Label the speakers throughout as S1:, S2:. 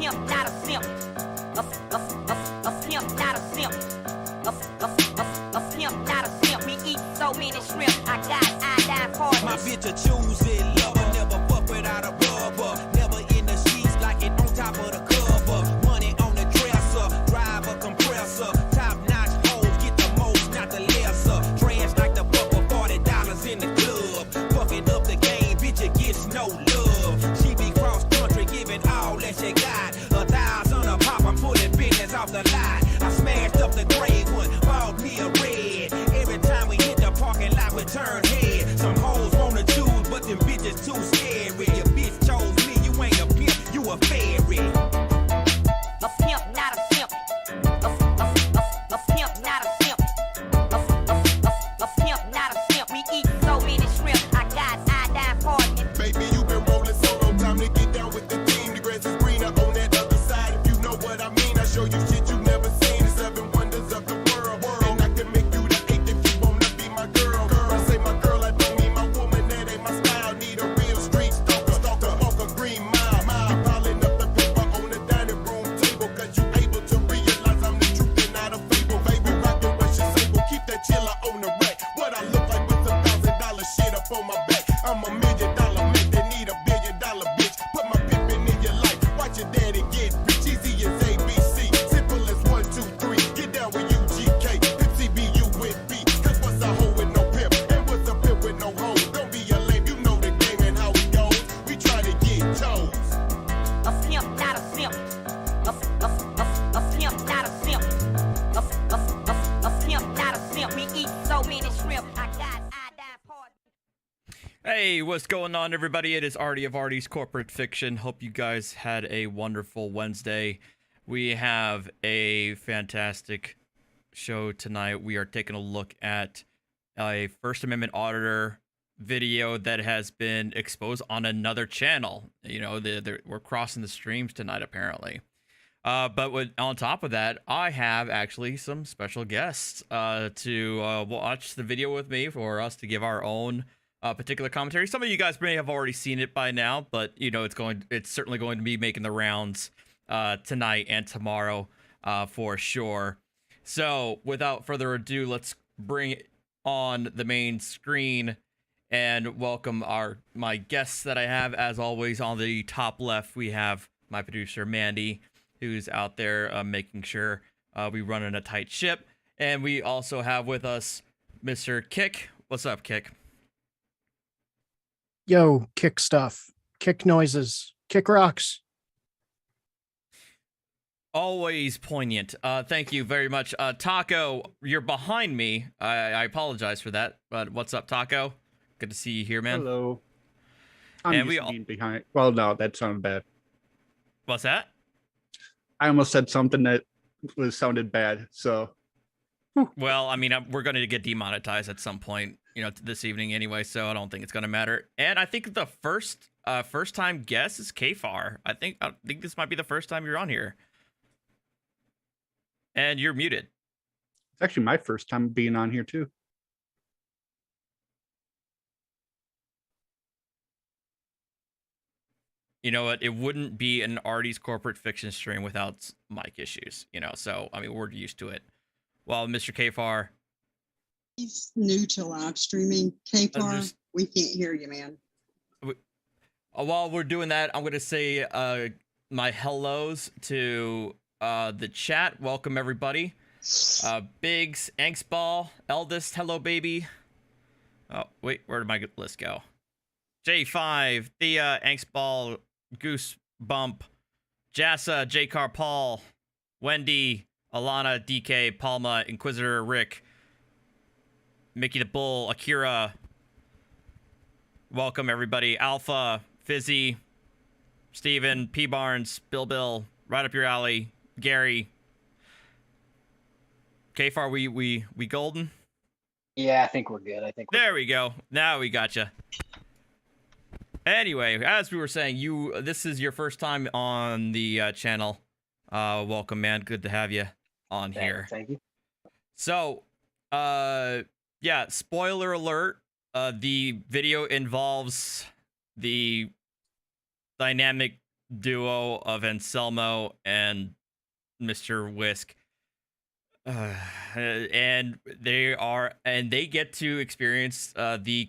S1: pimp, not a simp. A pimp, not a simp. A pimp, not a simp. We eat so many shrimp. I got iodine partners.
S2: My bitch a choosy lover, never fuck without a rubber. Never in the sheets like it on top of the cover. Money on the dresser, drive a compressor. Top notch hoes, get the most, not the lesser. Trash like the buck for $40 in the club. Fucking up the game, bitch, it gets no love. She be cross country, giving all that she got. 1,000 a pop, I'm pulling business off the lot. I smashed up the gray one, bought me a red. Every time we hit the parking lot, we turn head. Some hoes wanna choose, but them bitches too scary. Your bitch chose me, you ain't a pimp, you a fairy.
S1: A pimp, not a simp. A pimp, not a simp. A pimp, not a simp. We eat so many shrimp. I got iodine partners.
S3: Baby, you been rolling solo, time to get down with the team. The grass is greener on that other side. If you know what I mean, I show you shit you never seen. The 7 wonders of the world. And I can make you the 8th if you wanna be my girl. I say my girl, I don't mean my woman, that ain't my style. Need a real street stalker, walk a green mile. You piling up the paper on the dining room table, cause you able to realize I'm the truth and not a fable. Baby, rockin' what you say, well, keep that chiller on the rack. What I look like with some $1,000 shit up on my back. I'm $1 million man that need $1 billion bitch. Put my pimpin' in your life, watch your daddy get rich. Easy as ABC, simple as 1, 2, 3. Get down with UGK, Pimp CBU with B. Cause what's a hoe with no pimp, and what's a pimp with no hoe? Don't be a lame, you know the game and how it goes. We try to get toes.
S1: A pimp, not a simp. A pimp, not a simp. A pimp, not a simp. We eat so many shrimp. I got iodine partners.
S4: Hey, what's going on, everybody? It is Artie of Artie's Corporate Fiction. Hope you guys had a wonderful Wednesday. We have a fantastic show tonight. We are taking a look at a First Amendment auditor video that has been exposed on another channel. You know, we're crossing the streams tonight, apparently. But on top of that, I have actually some special guests to watch the video with me for us to give our own particular commentary. Some of you guys may have already seen it by now, but you know it's certainly going to be making the rounds tonight and tomorrow for sure. So without further ado, let's bring on the main screen and welcome my guests that I have. As always, on the top left we have my producer Mandy, who's out there making sure we run in a tight ship, and we also have with us Mr. Kick. What's up, Kick?
S5: Yo, kick stuff, kick noises, kick rocks.
S4: Always poignant. Thank you very much. Taco, you're behind me. I apologize for that, but what's up, Taco? Good to see you here, man.
S6: Hello. I'm
S4: And
S6: used
S4: we
S6: to being behind. Well, no, that sounded bad.
S4: What's that?
S6: I almost said something that sounded bad. So
S4: Well, I mean, we're going to get demonetized at some point, you know, this evening anyway, so I don't think it's going to matter. And I think the first time guest is Kfar. I think this might be the first time you're on here. And you're muted.
S6: it's actually my first time being on here too.
S4: You know what? It wouldn't be an Artie's Corporate Fiction stream without mic issues, you know, so, I mean, we're used to it. Well, Mr. Kfar.
S7: He's new to live streaming. K-Far, we can't hear you, man.
S4: While we're doing that, I'm going to say my hellos to the chat. Welcome, everybody. Biggs, Angstball, Eldest, hello, baby. Oh, wait, where did my list go? J5, Thea, Angstball, Goose Bump, Jassa, J-Car Paul, Wendy, Alana, DK, Palma, Inquisitor, Rick, Mickey the Bull, Akira. Welcome, everybody. Alpha, Fizzy, Steven, P. Barnes, Bill, right up your alley, Gary. Kfar, we golden?
S8: Yeah, I think we're good.
S4: There we go. Now we gotcha. Anyway, as we were saying, this is your first time on the channel. Welcome, man. Good to have you on here.
S8: Thank you.
S4: So, yeah, spoiler alert. The video involves the dynamic duo of Anselmo and Mr. Whisk. And they get to experience the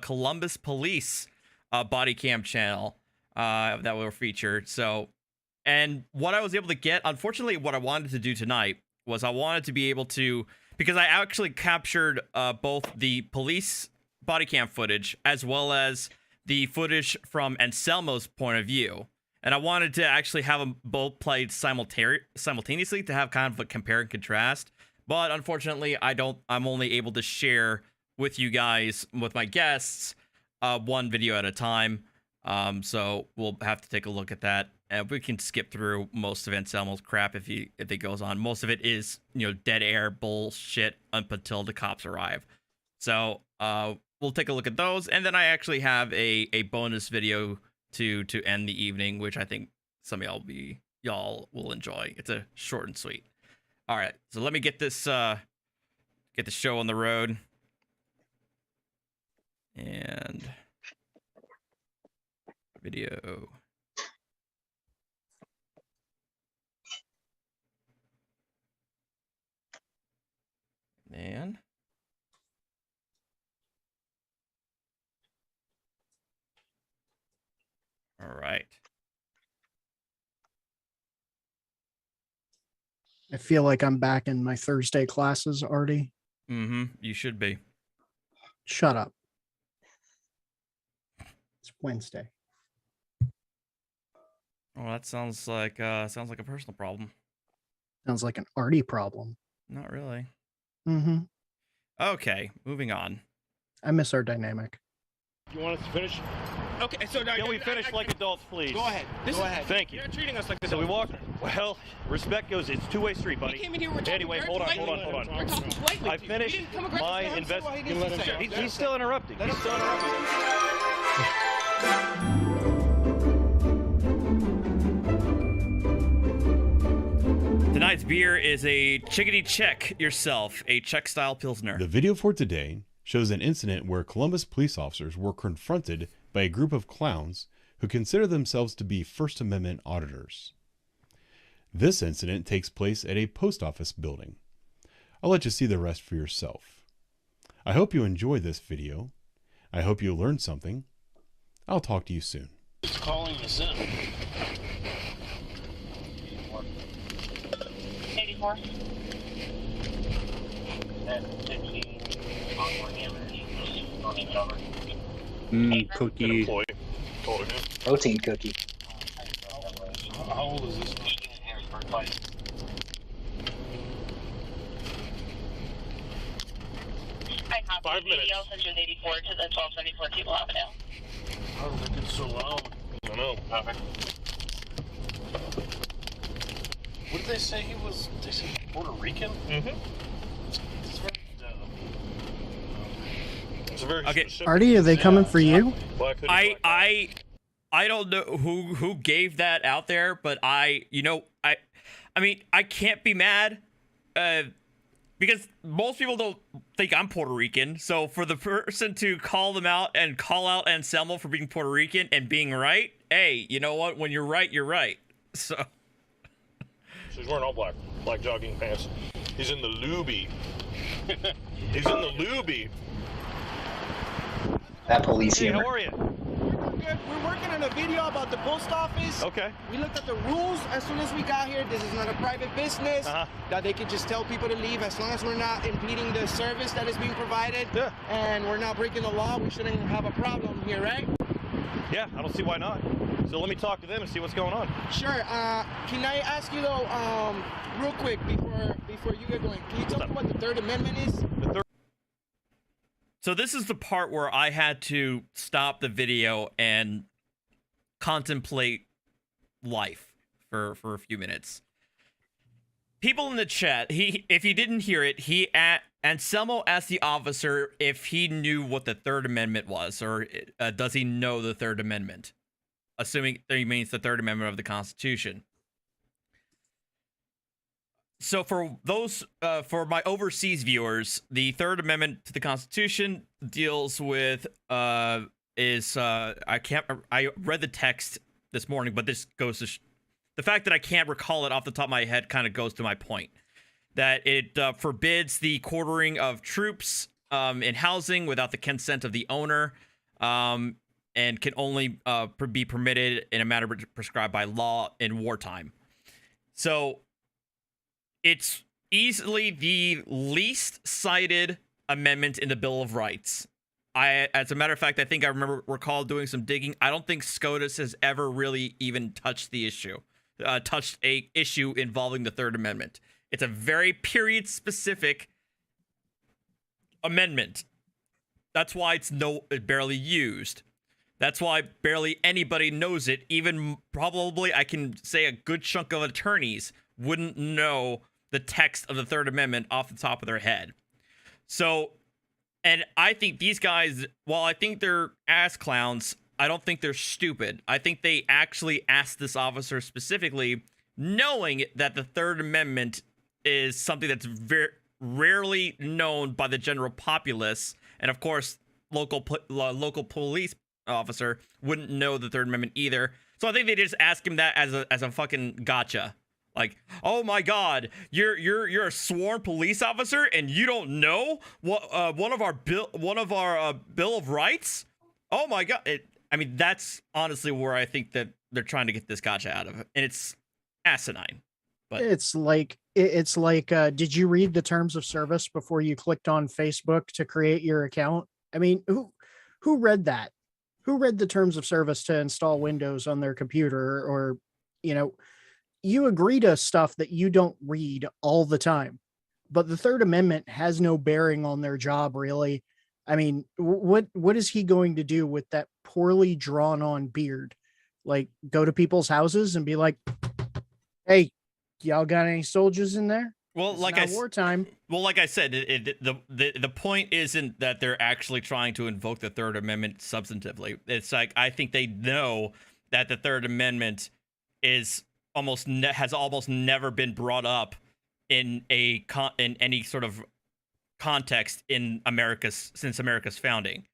S4: Columbus Police body cam channel that will feature. So, and what I was able to get, unfortunately, what I wanted to do tonight was I wanted to be able to, because I actually captured both the police body cam footage as well as the footage from Anselmo's point of view. And I wanted to actually have them both played simultaneously to have kind of a compare and contrast. But unfortunately, I'm only able to share with you guys, with my guests, one video at a time. So we'll have to take a look at that. And we can skip through most of Anselmo's crap if it goes on. Most of it is, dead air bullshit up until the cops arrive. So we'll take a look at those. And then I actually have a bonus video to end the evening, which I think some of y'all will enjoy. It's a short and sweet. All right, so let me get this the show on the road. And video. And all right.
S5: I feel like I'm back in my Thursday classes, Artie.
S4: You should be.
S5: Shut up. It's Wednesday.
S4: Oh, that sounds like a personal problem.
S5: Sounds like an Artie problem.
S4: Not really.
S5: Mm-hmm.
S4: Okay, moving on.
S5: I miss our dynamic.
S9: You want us to finish?
S10: Okay, so now
S9: Can we finish like adults, please?
S10: Go ahead.
S9: Go ahead. Thank you.
S10: You're treating us like this.
S9: So we walk. Well, respect goes. It's two-way street, buddy.
S10: We came in here. We're talking
S9: Anyway, hold on.
S10: We're talking politely.
S9: I finished my
S10: investigation.
S9: He's still interrupting. He's still interrupting.
S4: Tonight's beer is a Chickadee Czech Yourself, a Czech-style Pilsner.
S11: The video for today shows an incident where Columbus police officers were confronted by a group of clowns who consider themselves to be First Amendment auditors. This incident takes place at a post office building. I'll let you see the rest for yourself. I hope you enjoyed this video. I hope you learned something. I'll talk to you soon.
S9: He's calling us in.
S12: 84.
S6: Cookie.
S8: Protein cookie.
S9: How old is this? 5 minutes.
S12: Since 84 to the 1274 Table Avenue.
S9: How did it get so loud? I don't know. What did they say he was? They said Puerto Rican? Mm-hmm. It's very
S4: Okay.
S9: specific.
S5: Artie, are they coming for you?
S9: Well,
S4: I don't know who gave that out there, but I mean, I can't be mad because most people don't think I'm Puerto Rican. So for the person to call them out and call out Anselmo for being Puerto Rican and being right, hey, you know what? When you're right, you're right. So
S9: he's wearing all black jogging pants. He's in the looby. He's in the looby.
S8: That police
S9: Hey,
S8: humor.
S9: how are you?
S10: Good. We're working on a video about the post office.
S9: Okay.
S10: We looked at the rules as soon as we got here. This is not a private business. That they could just tell people to leave as long as we're not impeding the service that is being provided.
S9: Yeah.
S10: And we're not breaking the law. We shouldn't have a problem here, right?
S9: Yeah, I don't see why not. So let me talk to them and see what's going on.
S10: Sure. Can I ask you though, real quick before you get going? Can you tell me what the Third Amendment is?
S4: So this is the part where I had to stop the video and contemplate life for a few minutes. People in the chat, if you didn't hear it, Anselmo asked the officer if he knew what the Third Amendment was, or does he know the Third Amendment? Assuming that he means the Third Amendment of the Constitution. So for those, for my overseas viewers, the Third Amendment to the Constitution deals with, I read the text this morning, but this goes to the fact that I can't recall it off the top of my head kind of goes to my point that it forbids the quartering of troops in housing without the consent of the owner, and can only be permitted in a manner prescribed by law in wartime. So it's easily the least cited amendment in the Bill of Rights. As a matter of fact, I think I recall doing some digging. I don't think SCOTUS has ever really even touched the issue, touched a issue involving the Third Amendment. It's a very period-specific amendment. That's why it's barely used. That's why barely anybody knows it. Even probably, I can say a good chunk of attorneys wouldn't know the text of the Third Amendment off the top of their head. So, and I think these guys, while I think they're ass clowns, I don't think they're stupid. I think they actually asked this officer specifically, knowing that the Third Amendment is something that's very rarely known by the general populace, and of course, local police officer wouldn't know the Third Amendment either. So I think they just ask him that as a fucking gotcha. Like, oh my God, you're a sworn police officer and you don't know what one of our Bill of Rights? Oh my God! I mean, that's honestly where I think that they're trying to get this gotcha out of, and it's asinine. But
S5: it's like did you read the terms of service before you clicked on Facebook to create your account? I mean, who read that? Who read the terms of service to install Windows on their computer? Or, you agree to stuff that you don't read all the time. But the Third Amendment has no bearing on their job, really. I mean, what is he going to do with that poorly drawn on beard? Like, go to people's houses and be like, hey, y'all got any soldiers in there?
S4: Well,
S5: like wartime.
S4: Well, like I said, the point isn't that they're actually trying to invoke the Third Amendment substantively. It's like, I think they know that the Third Amendment is has almost never been brought up in any sort of context in since America's founding,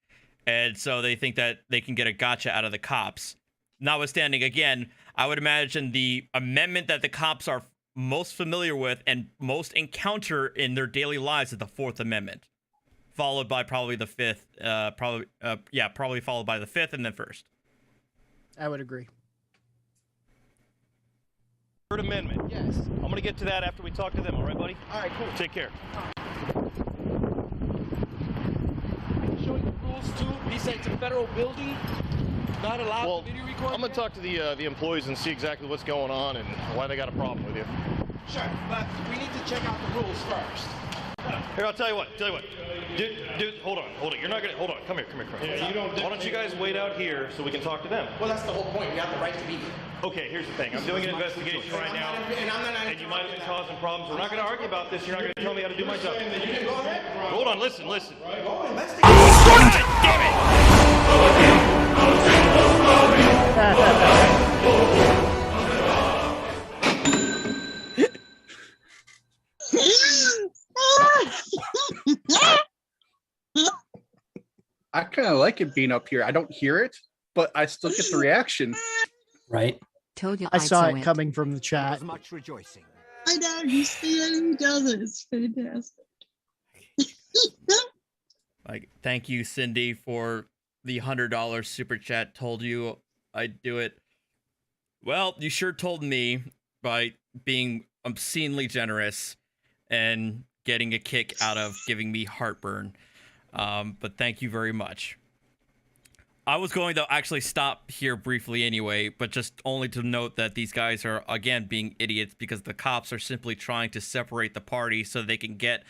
S4: and so they think that they can get a gotcha out of the cops. Notwithstanding, again, I would imagine the amendment that the cops are most familiar with and most encounter in their daily lives is the Fourth Amendment, followed by probably the Fifth. Probably followed by the Fifth and then First.
S5: I would agree.
S9: Third Amendment.
S10: Yes.
S9: I'm going to get to that after we talk to them, all right, buddy?
S10: All right, cool.
S9: Take care.
S10: Showing the rules too. He said it's a federal building. Not allowed to video record.
S9: I'm going to talk to the employees and see exactly what's going on and why they got a problem with you.
S10: Sure, but we need to check out the rules first.
S9: Here, I'll tell you what. Dude, hold on. You're not gonna, hold on. Come here.
S10: Yeah, you don't.
S9: Why don't you guys wait out here so we can talk to them?
S10: Well, that's the whole point. We have the right to be here.
S9: Okay, here's the thing. I'm doing an investigation right now, and you might have been causing problems. We're not going to argue about this. You're not going to tell me how to do my job.
S10: You can go ahead.
S9: Hold on, listen.
S10: Go investigate.
S9: God damn
S6: I kind of like it being up here. I don't hear it, but I still get the reaction.
S13: Right.
S5: Told you I saw it coming from the chat.
S13: Much rejoicing.
S7: I know, you see it, he does it. It's fantastic.
S4: Like, thank you, Cindy, for the $100 super chat. Told you I'd do it. Well, you sure told me by being obscenely generous and getting a kick out of giving me heartburn. But thank you very much. I was going to actually stop here briefly anyway, but just only to note that these guys are, again, being idiots because the cops are simply trying to separate the parties so they can get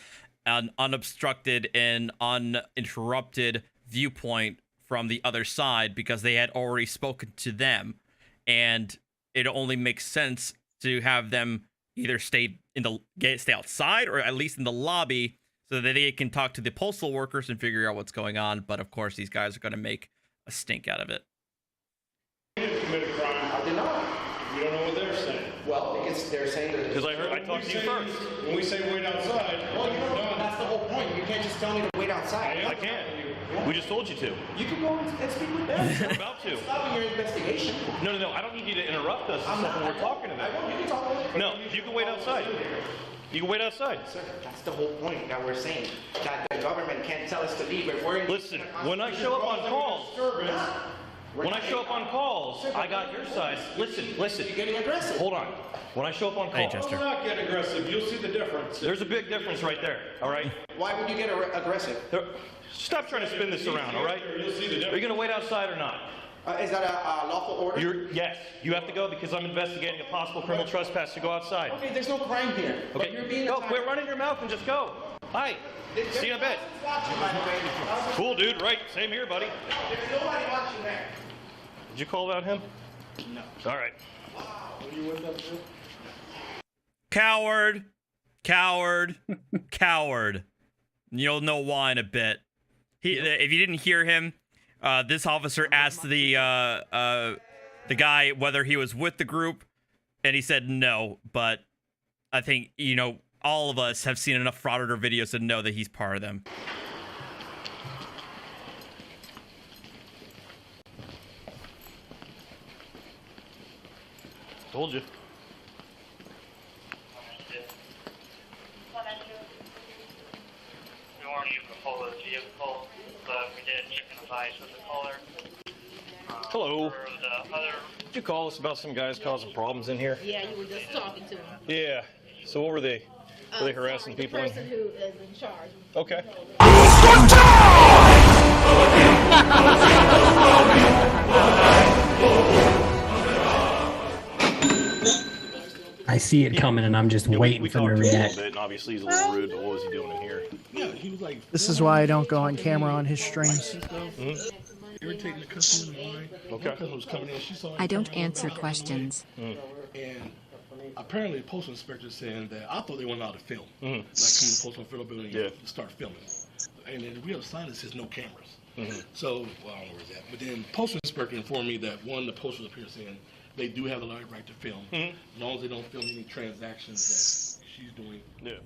S4: an unobstructed and uninterrupted viewpoint from the other side because they had already spoken to them. And it only makes sense to have them either stay outside or at least in the lobby so that they can talk to the postal workers and figure out what's going on. But of course, these guys are going to make a stink out of it.
S9: You didn't commit a crime.
S10: I did not.
S9: We don't know what they're saying.
S10: Well, because they're saying that.
S9: Because I talked to you first.
S10: When we say wait outside, well, that's the whole point. You can't just tell me to wait outside.
S9: I can't. We just told you to.
S10: You can go and speak with them.
S9: We're about to.
S10: Stopping your investigation.
S9: No. I don't need you to interrupt us. It's something we're talking about.
S10: You can talk about it.
S9: No, you can wait outside. You can wait outside.
S10: Sir, that's the whole point that we're saying. That the government can't tell us to leave if we're in.
S9: Listen, when I show up on calls, I got your side. Listen.
S10: You're getting aggressive.
S9: Hold on. When I show up on calls,
S4: Chester.
S9: do not get aggressive. You'll see the difference. There's a big difference right there. All right.
S10: Why would you get aggressive?
S9: Stop trying to spin this around. All right. You'll see the difference. Are you going to wait outside or not?
S10: Is that a lawful order?
S9: Yes. You have to go because I'm investigating a possible criminal trespass to go outside.
S10: Okay, there's no crime here.
S9: Okay.
S10: You're being
S9: Go. Quit running your mouth and just go. Hi. See you in a bit. Cool, dude. Right. Same here, buddy.
S10: There's nobody watching there.
S9: Did you call out him?
S10: No.
S9: All right.
S10: What are you with them, too?
S4: Coward. You'll know why in a bit. If you didn't hear him, this officer asked the guy whether he was with the group, and he said no. But I think all of us have seen enough frauditor videos to know that he's part of them.
S9: Told you.
S12: We weren't even a full vehicle, but we did check an advice with the caller.
S9: Hello.
S12: For the other.
S9: Did you call us about some guys causing problems in here?
S13: Yeah, you were just talking to him.
S9: Yeah. So what were they? Were they harassing people?
S13: The person who is in charge.
S9: Okay.
S14: I see it coming, and I'm just waiting for him to react.
S9: And obviously he's a little rude, but what was he doing in here?
S5: Yeah, he was like. This is why I don't go on camera on his streams.
S3: Irritating the customer in line.
S9: Okay.
S3: Customer was coming in. She saw.
S15: I don't answer questions.
S3: And apparently, the postal inspector saying that I thought they weren't allowed to film. Like come to the postal federal building and start filming. And then we have a sign that says no cameras. So, well, I don't know where's that. But then postal inspector informed me that the posters up here saying they do have the right to film, as long as they don't film any transactions that she's doing.
S9: Yeah.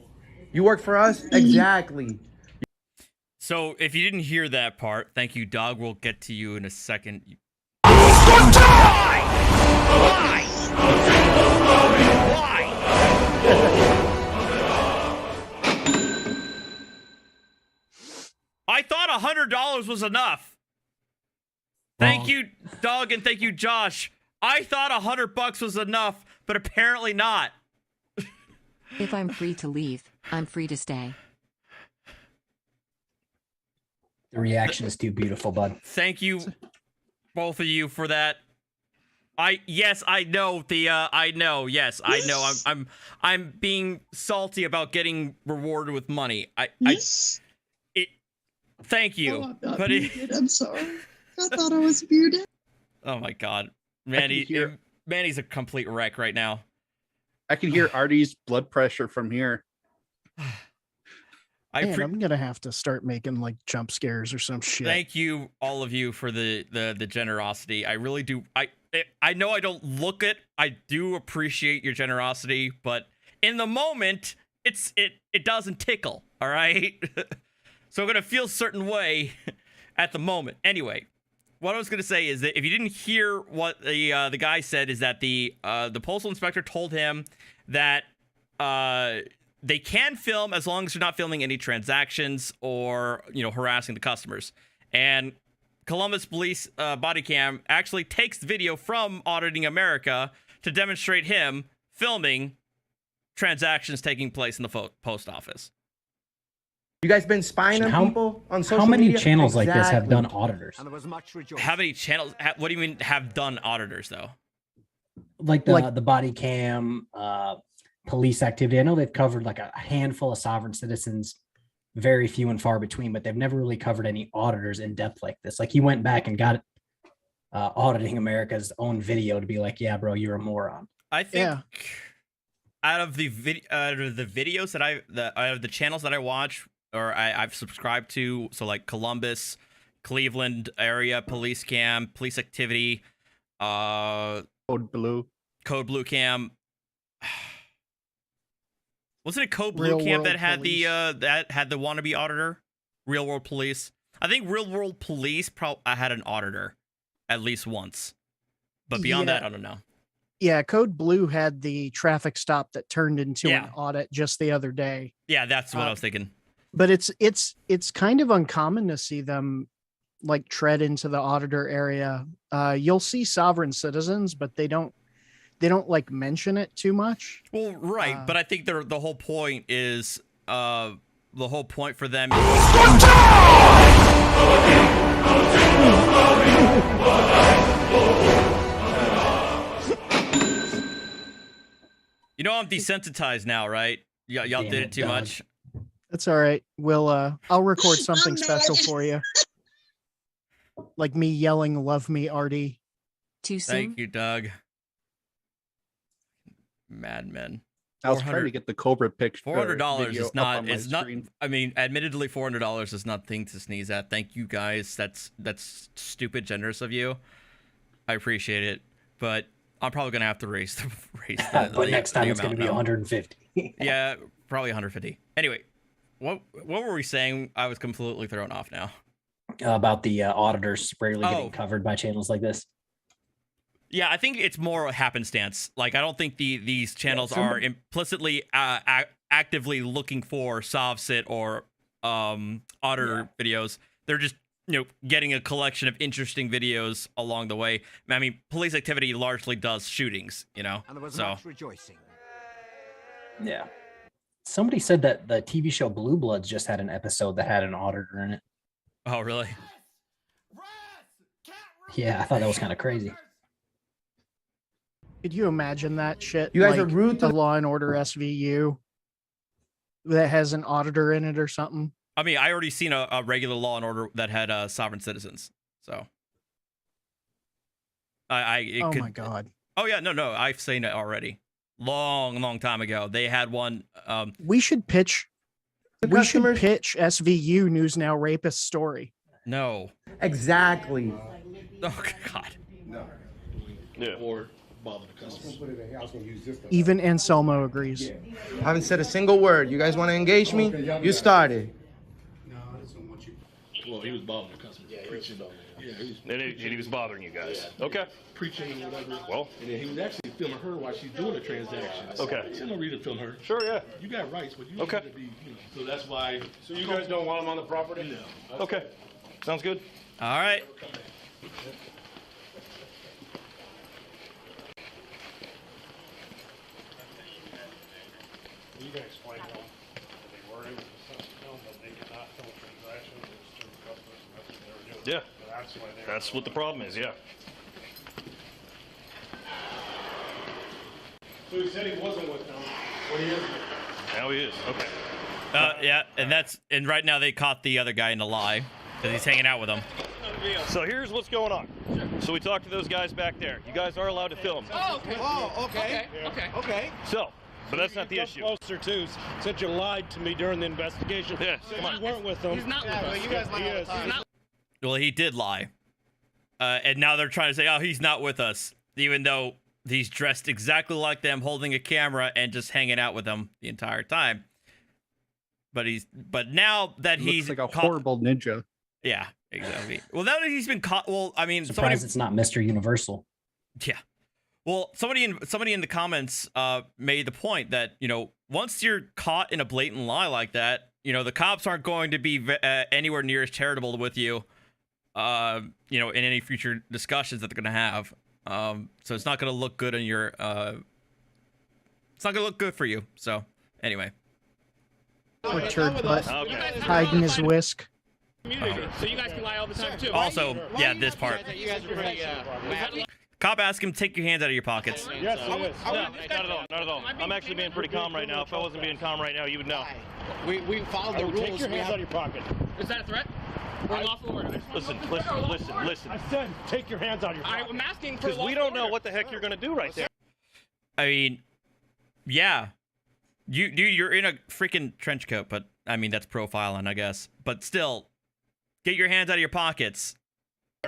S10: You work for us? Exactly.
S4: So if you didn't hear that part, thank you, dog. We'll get to you in a second. I thought $100 was enough. Thank you, dog, and thank you, Josh. I thought $100 was enough, but apparently not.
S15: If I'm free to leave, I'm free to stay.
S14: The reaction is too beautiful, bud.
S4: Thank you, both of you, for that. I know I'm being salty about getting rewarded with money. Thank you. But
S7: I'm sorry. I thought I was muted.
S4: Oh my God, Manny's a complete wreck right now.
S6: I can hear Artie's blood pressure from here.
S5: I'm gonna have to start making like jump scares or some shit.
S4: Thank you, all of you, for the generosity. I really do. I know I don't look it. I do appreciate your generosity, but in the moment, it doesn't tickle. All right. So I'm gonna feel a certain way at the moment. Anyway, what I was gonna say is that if you didn't hear what the guy said, is that the postal inspector told him that they can film as long as you're not filming any transactions or harassing the customers. And Columbus Police body cam actually takes the video from Auditing America to demonstrate him filming transactions taking place in the post office.
S10: You guys been spying on people on social media?
S14: How many channels like this have done auditors?
S4: How many channels? What do you mean have done auditors though?
S14: Like the body cam, police activity. I know they've covered like a handful of sovereign citizens, very few and far between, but they've never really covered any auditors in depth like this. Like he went back and got Auditing America's own video to be like, yeah, bro, you're a moron.
S4: I think out of the videos that out of the channels that I watch or I've subscribed to, so like Columbus, Cleveland area police cam, police activity,
S6: Code Blue
S4: cam. Wasn't it Code Blue Camp that had the wannabe auditor? Real World Police. I think Real World Police I had an auditor at least once, but beyond that, I don't know.
S5: Yeah, Code Blue had the traffic stop that turned into an audit just the other day.
S4: Yeah, that's what I was thinking.
S5: But it's kind of uncommon to see them like tread into the auditor area. You'll see sovereign citizens, but they don't like mention it too much.
S4: Well, right, but I think the whole point is the whole point for them You know I'm desensitized now, right? Y'all did it too much.
S5: That's all right. I'll record something special for you. Like me yelling, "Love me, Artie."
S15: Too soon.
S4: Thank you, Doug. Madmen.
S6: I was trying to get the Cobra picture.
S4: $400 is not. It's not. I mean, admittedly, $400 is nothing to sneeze at. Thank you, guys. That's stupid generous of you. I appreciate it, but I'm probably gonna have to raise the
S14: but next time it's gonna be 150.
S4: Yeah, probably 150. Anyway, what were we saying? I was completely thrown off now.
S14: About the auditors rarely getting covered by channels like this.
S4: Yeah, I think it's more happenstance. Like, I don't think these channels are implicitly actively looking for SovSit or auditor videos. They're just getting a collection of interesting videos along the way. I mean, police activity largely does shootings, And there was much
S14: rejoicing. Yeah. Somebody said that the TV show Blue Bloods just had an episode that had an auditor in it.
S4: Oh, really?
S14: Yeah, I thought that was kind of crazy.
S5: Could you imagine that shit?
S10: You guys are rude to
S5: the Law and Order SVU that has an auditor in it or something.
S4: I mean, I already seen a regular Law and Order that had sovereign citizens. So,
S5: my God.
S4: Oh yeah, no, I've seen it already. Long time ago. They had one.
S5: We should pitch. We should pitch SVU News Now rapist story.
S4: No.
S10: Exactly.
S4: Oh God.
S9: No. Yeah. Or bother the customer.
S5: Even Anselmo agrees.
S10: I haven't said a single word. You guys want to engage me? You started.
S9: No, I just don't want you. Well, he was bothering the customer. Yeah, preaching. He was bothering you guys. Yeah, okay.
S16: Preaching and whatever.
S9: Well.
S16: And then he was actually filming her while she's doing the transaction.
S9: Okay.
S16: There's no reason to film her.
S9: Sure, yeah.
S16: You got rights, but you
S9: okay.
S16: Need to be, so that's why.
S9: So you guys don't want him on the property?
S16: No.
S9: Okay. Sounds good.
S4: All right.
S9: You can explain to them that they were able to film, but they could not film transactions to customers, and that's what they were doing. Yeah. That's what the problem is, yeah. So he said he wasn't with them. Well, he is. Now he is. Okay.
S4: Yeah, and right now they caught the other guy in a lie because he's hanging out with them.
S9: So here's what's going on. So we talked to those guys back there. You guys are allowed to film.
S10: Oh, okay. Oh, okay. Okay.
S9: So, but that's not the issue.
S17: Closer too, since you lied to me during the investigation.
S9: Yeah,
S17: come on. You weren't with them.
S12: He's not with us.
S17: You guys lie.
S4: Well, he did lie, and now they're trying to say, "Oh, he's not with us," even though he's dressed exactly like them, holding a camera and just hanging out with them the entire time. But now that he's
S6: like a horrible ninja.
S4: Yeah, exactly. Well, now that he's been caught, well, I mean,
S14: surprised it's not Mr. Universal.
S4: Yeah. Well, somebody in the comments made the point that, once you're caught in a blatant lie like that, the cops aren't going to be anywhere near as charitable with you, in any future discussions that they're going to have. So it's not going to look good in your, it's not going to look good for you. So anyway.
S5: Or turd butt hiding his whisk.
S12: So you guys can lie all the time too.
S4: Also, yeah, this part.
S12: You guys are pretty,
S4: Cop asked him, take your hands out of your pockets.
S9: Yes, it is. No, not at all. Not at all. I'm actually being pretty calm right now. If I wasn't being calm right now, you would know.
S10: We followed the rules.
S9: Take your hands out of your pocket.
S12: Is that a threat? Or lawful order?
S9: Listen.
S17: I said, take your hands out of your pocket.
S12: I'm asking for
S9: because we don't know what the heck you're going to do right there.
S4: I mean, yeah. You're in a freaking trench coat, but I mean, that's profiling, I guess. But still, get your hands out of your pockets.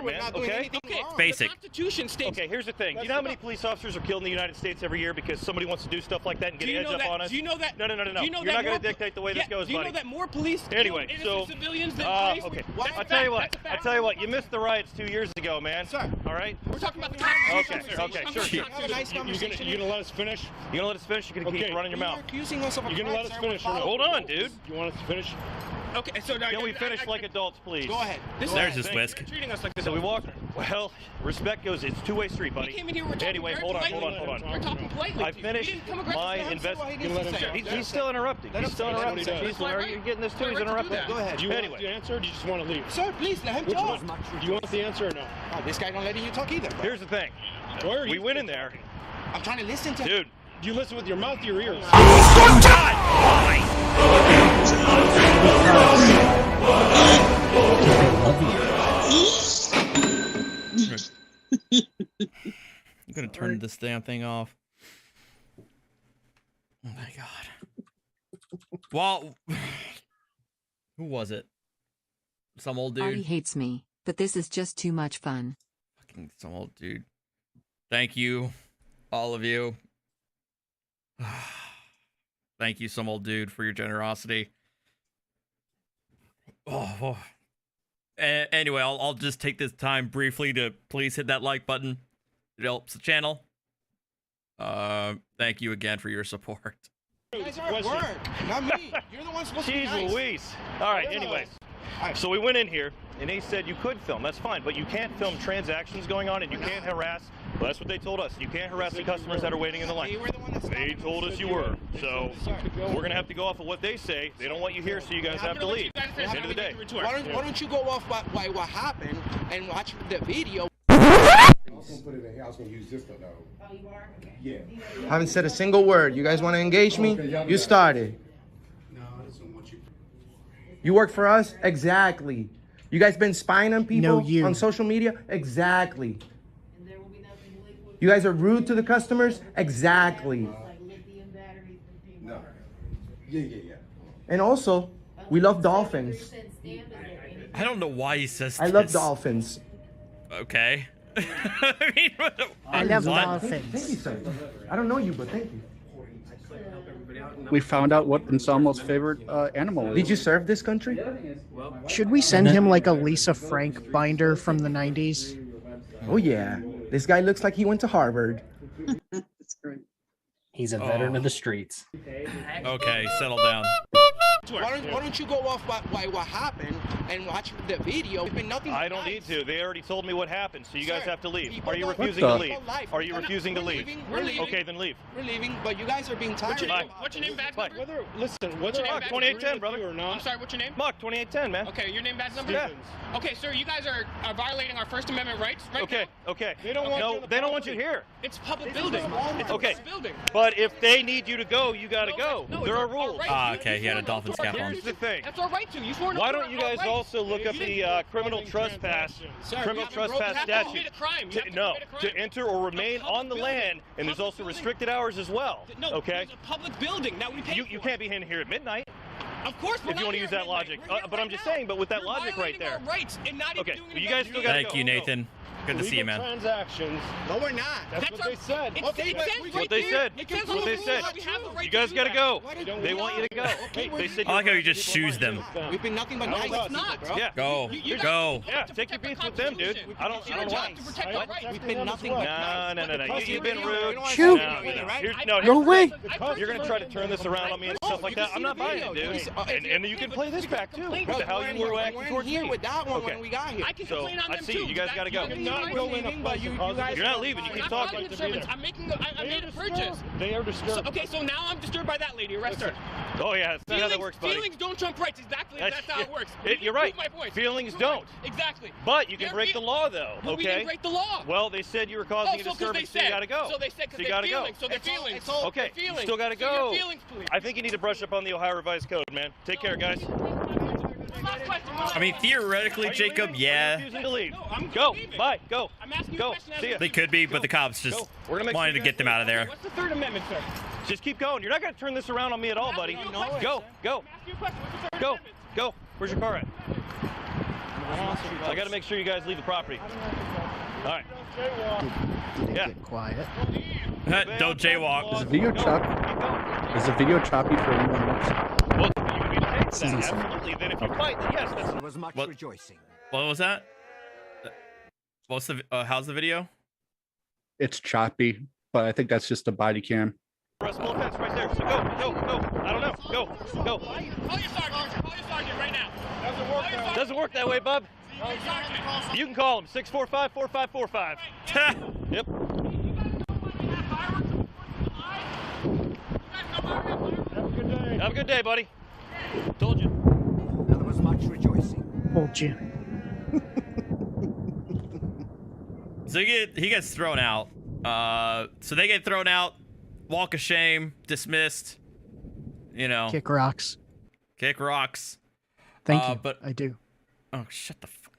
S10: We're not doing anything wrong.
S4: Basic.
S17: The Constitution states.
S9: Okay, here's the thing. You know how many police officers are killed in the United States every year because somebody wants to do stuff like that and get edge up on us?
S17: Do you know that?
S9: No.
S17: Do you know
S9: You're
S17: that
S9: not going
S17: more
S9: to dictate the way this goes,
S17: Do you
S9: buddy.
S17: know that more police
S9: Anyway,
S17: kill
S9: so
S17: innocent civilians than police?
S9: okay.
S17: That's
S9: I'll
S17: a
S9: tell you
S17: fact.
S9: what. I'll tell you what. You missed the riots 2 years ago, man.
S17: Sir.
S9: All right.
S17: We're talking about the Constitution.
S9: Okay, sure.
S10: Have a nice conversation.
S17: You gonna let us finish?
S9: You gonna let us finish? You're gonna keep running your mouth.
S10: You're accusing us of a
S17: You gonna
S10: crime,
S17: let us
S10: sir.
S17: finish?
S10: We're
S9: Hold on, dude.
S17: You want us to finish? Okay, so now
S9: Can we finish like adults, please?
S10: Go ahead.
S4: There's his whisk.
S17: You're treating us like this.
S9: So we walk. Well, respect goes. It's two-way street, buddy.
S17: We came in here, we're talking
S9: Anyway,
S17: very
S9: hold on.
S17: politely. We're talking politely.
S9: I finished my investigation. He's still interrupting. He's still interrupting. Are you getting this too? He's interrupting.
S10: Go ahead.
S17: Do you want the answer or do you just want to leave?
S10: Sir, please let him talk.
S17: Do you want the answer or no?
S10: Oh, this guy don't letting you talk either. Bro.
S9: Here's the thing. We went in there.
S10: I'm trying to listen to
S9: Dude.
S17: Do you listen with your mouth or your ears?
S4: I'm gonna turn this damn thing off. Oh my god. Well, who was it? Some old dude.
S15: Artie hates me, but this is just too much fun.
S4: Fucking some old dude. Thank you, all of you. Thank you, some old dude, for your generosity. Oh. Anyway, I'll just take this time briefly to please hit that like button. It helps the channel. Thank you again for your support.
S10: You guys are at work, not me. You're the one supposed to be nice.
S9: Jeez Louise. All right, anyways. So we went in here, and they said you could film. That's fine, but you can't film transactions going on, and you can't harass. Well, that's what they told us. You can't harass the customers that are waiting in the line. They told us you were. So we're going to have to go off of what they say. They don't want you here, so you guys have to leave. At the end of the day.
S10: Why don't you go off by what happened and watch the video?
S18: I was gonna put it in here. I was gonna use this though.
S13: Oh, you are? Okay.
S18: Yeah.
S10: Haven't said a single word. You guys want to engage me? You started.
S18: No, I just don't want you.
S10: You work for us? Exactly. You guys been spying on people on social media? Exactly.
S13: And there will be nothing liquid.
S10: You guys are rude to the customers? Exactly.
S13: Like lithium batteries and people.
S18: No. Yeah.
S10: And also, we love dolphins.
S4: I don't know why he says this.
S10: I love dolphins.
S4: Okay. I mean,
S5: I love
S4: what?
S5: dolphins.
S10: Thank you, sir. I don't know you, but thank you.
S6: We found out what Anselmo's favorite animal is.
S10: Did you serve this country?
S5: Should we send him like a Lisa Frank binder from the 90s?
S10: Oh, yeah. This guy looks like he went to Harvard.
S14: He's a veteran of the streets.
S4: Okay, settle down.
S10: Why don't you go off by what happened and watch the video?
S9: I don't need to. They already told me what happened, so you guys have to leave. Are you
S10: don't-
S9: refusing to leave? Are you refusing to
S10: We're
S9: leave?
S10: leaving. We're leaving.
S9: Okay, then leave.
S10: We're leaving, but you guys are being tired.
S17: What's your name, badge
S9: Bye.
S17: number? Whether
S9: Mark, 2810, brother.
S17: or not. I'm sorry, what's your name?
S9: Mark, 2810, man.
S17: Okay, your name, badge number?
S9: Yeah.
S17: Okay, sir, you guys are violating our First Amendment rights, right?
S9: Okay, okay.
S17: They don't want you
S9: no,
S17: in the
S9: they don't want
S17: property.
S9: you here.
S17: It's public building. It's
S9: Okay.
S17: a public building.
S9: But if they need you to go, you gotta go.
S17: No,
S9: There
S17: it's
S9: are
S17: our
S9: rules.
S17: right.
S4: Ah, okay, he had a dolphin cap on.
S9: Here's the thing.
S17: That's our right to. You swore
S9: Why don't you guys also look up the criminal trespass statute? To enter or remain on the land, and there's also restricted hours as well.
S17: No,
S9: okay.
S17: it's a public building. Now we pay
S9: You can't be in here at midnight.
S17: Of course,
S9: If you want to use that logic, but I'm just saying. But with that logic right there.
S17: Rights and not even
S9: Okay,
S17: doing
S9: well, you guys still gotta
S4: Thank
S9: go.
S4: you, Nathan. Good to see you, man.
S17: Transactions.
S10: No, we're not.
S17: That's what they said.
S10: Okay, but
S9: That's what they said. That's what they said. You guys gotta go. They want you to go. They said.
S4: I like how you just shoes them.
S10: We've been nothing but nice people, bro.
S9: Yeah.
S4: Go. Go.
S9: Yeah, take your beats with them, dude. I don't want.
S10: We've been nothing but nice.
S9: No. You've been rude.
S5: Shoot.
S9: No,
S5: No way.
S9: You're gonna try to turn this around on me and stuff like that. I'm not buying it, dude. And you can play this back too. What the hell you were acting towards me?
S10: Here with that one
S9: Okay.
S10: when we got here.
S9: So I see you guys gotta go. You're not leaving. You keep talking.
S17: I made a purchase.
S16: They are disturbed.
S17: Okay, so now I'm disturbed by that lady. Arrest her.
S9: Oh yeah, that's not how that works, buddy.
S17: Feelings don't trump rights. Exactly. That's how it works.
S9: You're right.
S17: Prove my point.
S9: Feelings don't.
S17: Exactly.
S9: But you can break the law, though.
S17: But we
S9: Okay.
S17: didn't break the law.
S9: Well, they said you were causing a
S17: so 'cause
S9: disturbance,
S17: they
S9: so you
S17: said.
S9: gotta go.
S17: So they said because
S9: you
S17: they
S9: gotta go.
S17: feelings. So they're feelings.
S9: Okay,
S17: They're feelings.
S9: you still gotta
S17: So your
S9: go.
S17: feelings, please.
S9: I think you need to brush up on the Ohio Revised Code, man. Take care, guys.
S4: I mean, theoretically, Jacob, yeah.
S9: Refusing to leave. Go. Bye. Go.
S17: I'm asking you
S9: Go.
S17: a question.
S9: See ya.
S4: They could be, but the cops just
S9: We're gonna make
S4: wanted to
S9: sure
S4: get them out of there.
S17: What's the Third Amendment, sir?
S9: Just keep going. You're not gonna turn this around on me at all, buddy. Go.
S17: I'm asking you a question. What's the Third
S9: Go.
S17: Amendment?
S9: Go. Where's your car at? I got to make sure you guys leave the property. All right.
S5: Did it
S9: Yeah.
S5: get quiet?
S4: Don't jaywalk.
S6: Is the video choppy? Is the video choppy for anyone else?
S9: Well, you can be paid for that. Absolutely. Then if you fight, then yes, that's.
S8: There was much
S4: What?
S8: rejoicing.
S4: What was that? What's the? How's the video?
S6: It's choppy, but I think that's just a body cam.
S9: Small fence right there. So go. I don't know. Go.
S17: Call your sergeant right now.
S9: Doesn't work that way, bub. You can call him 645-4545. Yep. Have a good day, buddy. Told you.
S8: There was much rejoicing.
S5: Told you.
S4: So he gets thrown out. So they get thrown out. Walk of shame, dismissed. You know.
S5: Kick rocks.
S4: Kick rocks.
S5: Thank you.
S4: But
S5: I do.
S4: oh, shut the fuck.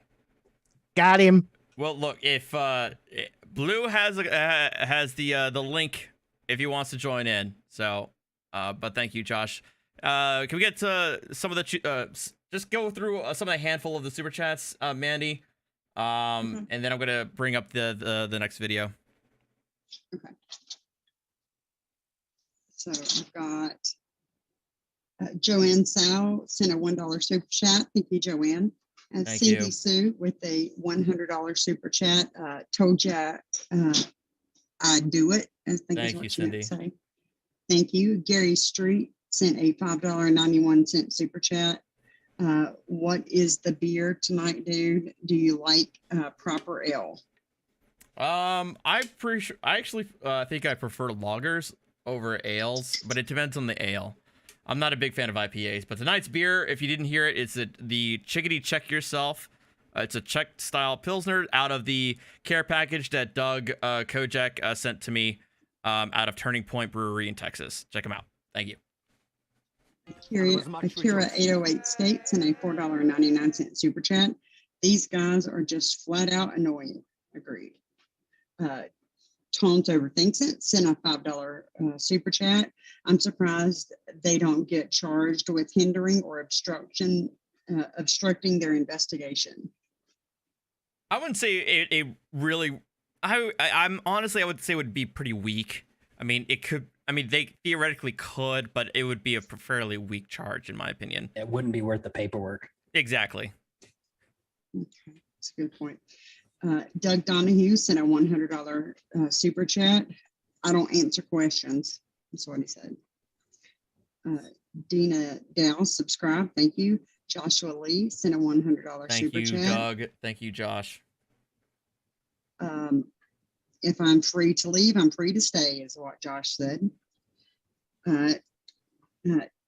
S5: Got him.
S4: Well, look, if Blue has the link if he wants to join in. So, but thank you, Josh. Can we get to some of the just go through some of the handful of the super chats, Mandy, and then I'm gonna bring up the next video.
S7: Okay. So I've got Joanne Sow sent a $1 super chat. Thank you, Joanne. And
S4: Thank
S7: Cindy
S4: you.
S7: Sue with a $100 super chat. Told ya I'd do it. I think is
S4: Thank
S7: what
S4: you,
S7: she meant to
S4: Cindy.
S7: say. Thank you. Gary Street sent a $5.91 super chat. What is the beer tonight, dude? Do you like proper ale?
S4: I actually think I prefer lagers over ales, but it depends on the ale. I'm not a big fan of IPAs, but tonight's beer, if you didn't hear it, it's the Chickadee Check Yourself. It's a Czech style Pilsner out of the care package that Doug Kojak sent to me out of Turning Point Brewery in Texas. Check them out. Thank you.
S7: Akira 808 States and a $4.99 super chat. These guys are just flat out annoying. Agreed. Tones Overthinks It sent a $5 super chat. I'm surprised they don't get charged with hindering or obstructing their investigation.
S4: I wouldn't say it really. I'm honestly, I would say it would be pretty weak. I mean, it could. I mean, they theoretically could, but it would be a fairly weak charge, in my opinion.
S14: It wouldn't be worth the paperwork.
S4: Exactly.
S7: Okay, that's a good point. Doug Donahue sent a $100 super chat. I don't answer questions. That's what he said. Dina Dow, subscribe. Thank you. Joshua Lee sent a $100
S4: Thank
S7: super
S4: you,
S7: chat.
S4: Doug. Thank you, Josh.
S7: If I'm free to leave, I'm free to stay, is what Josh said.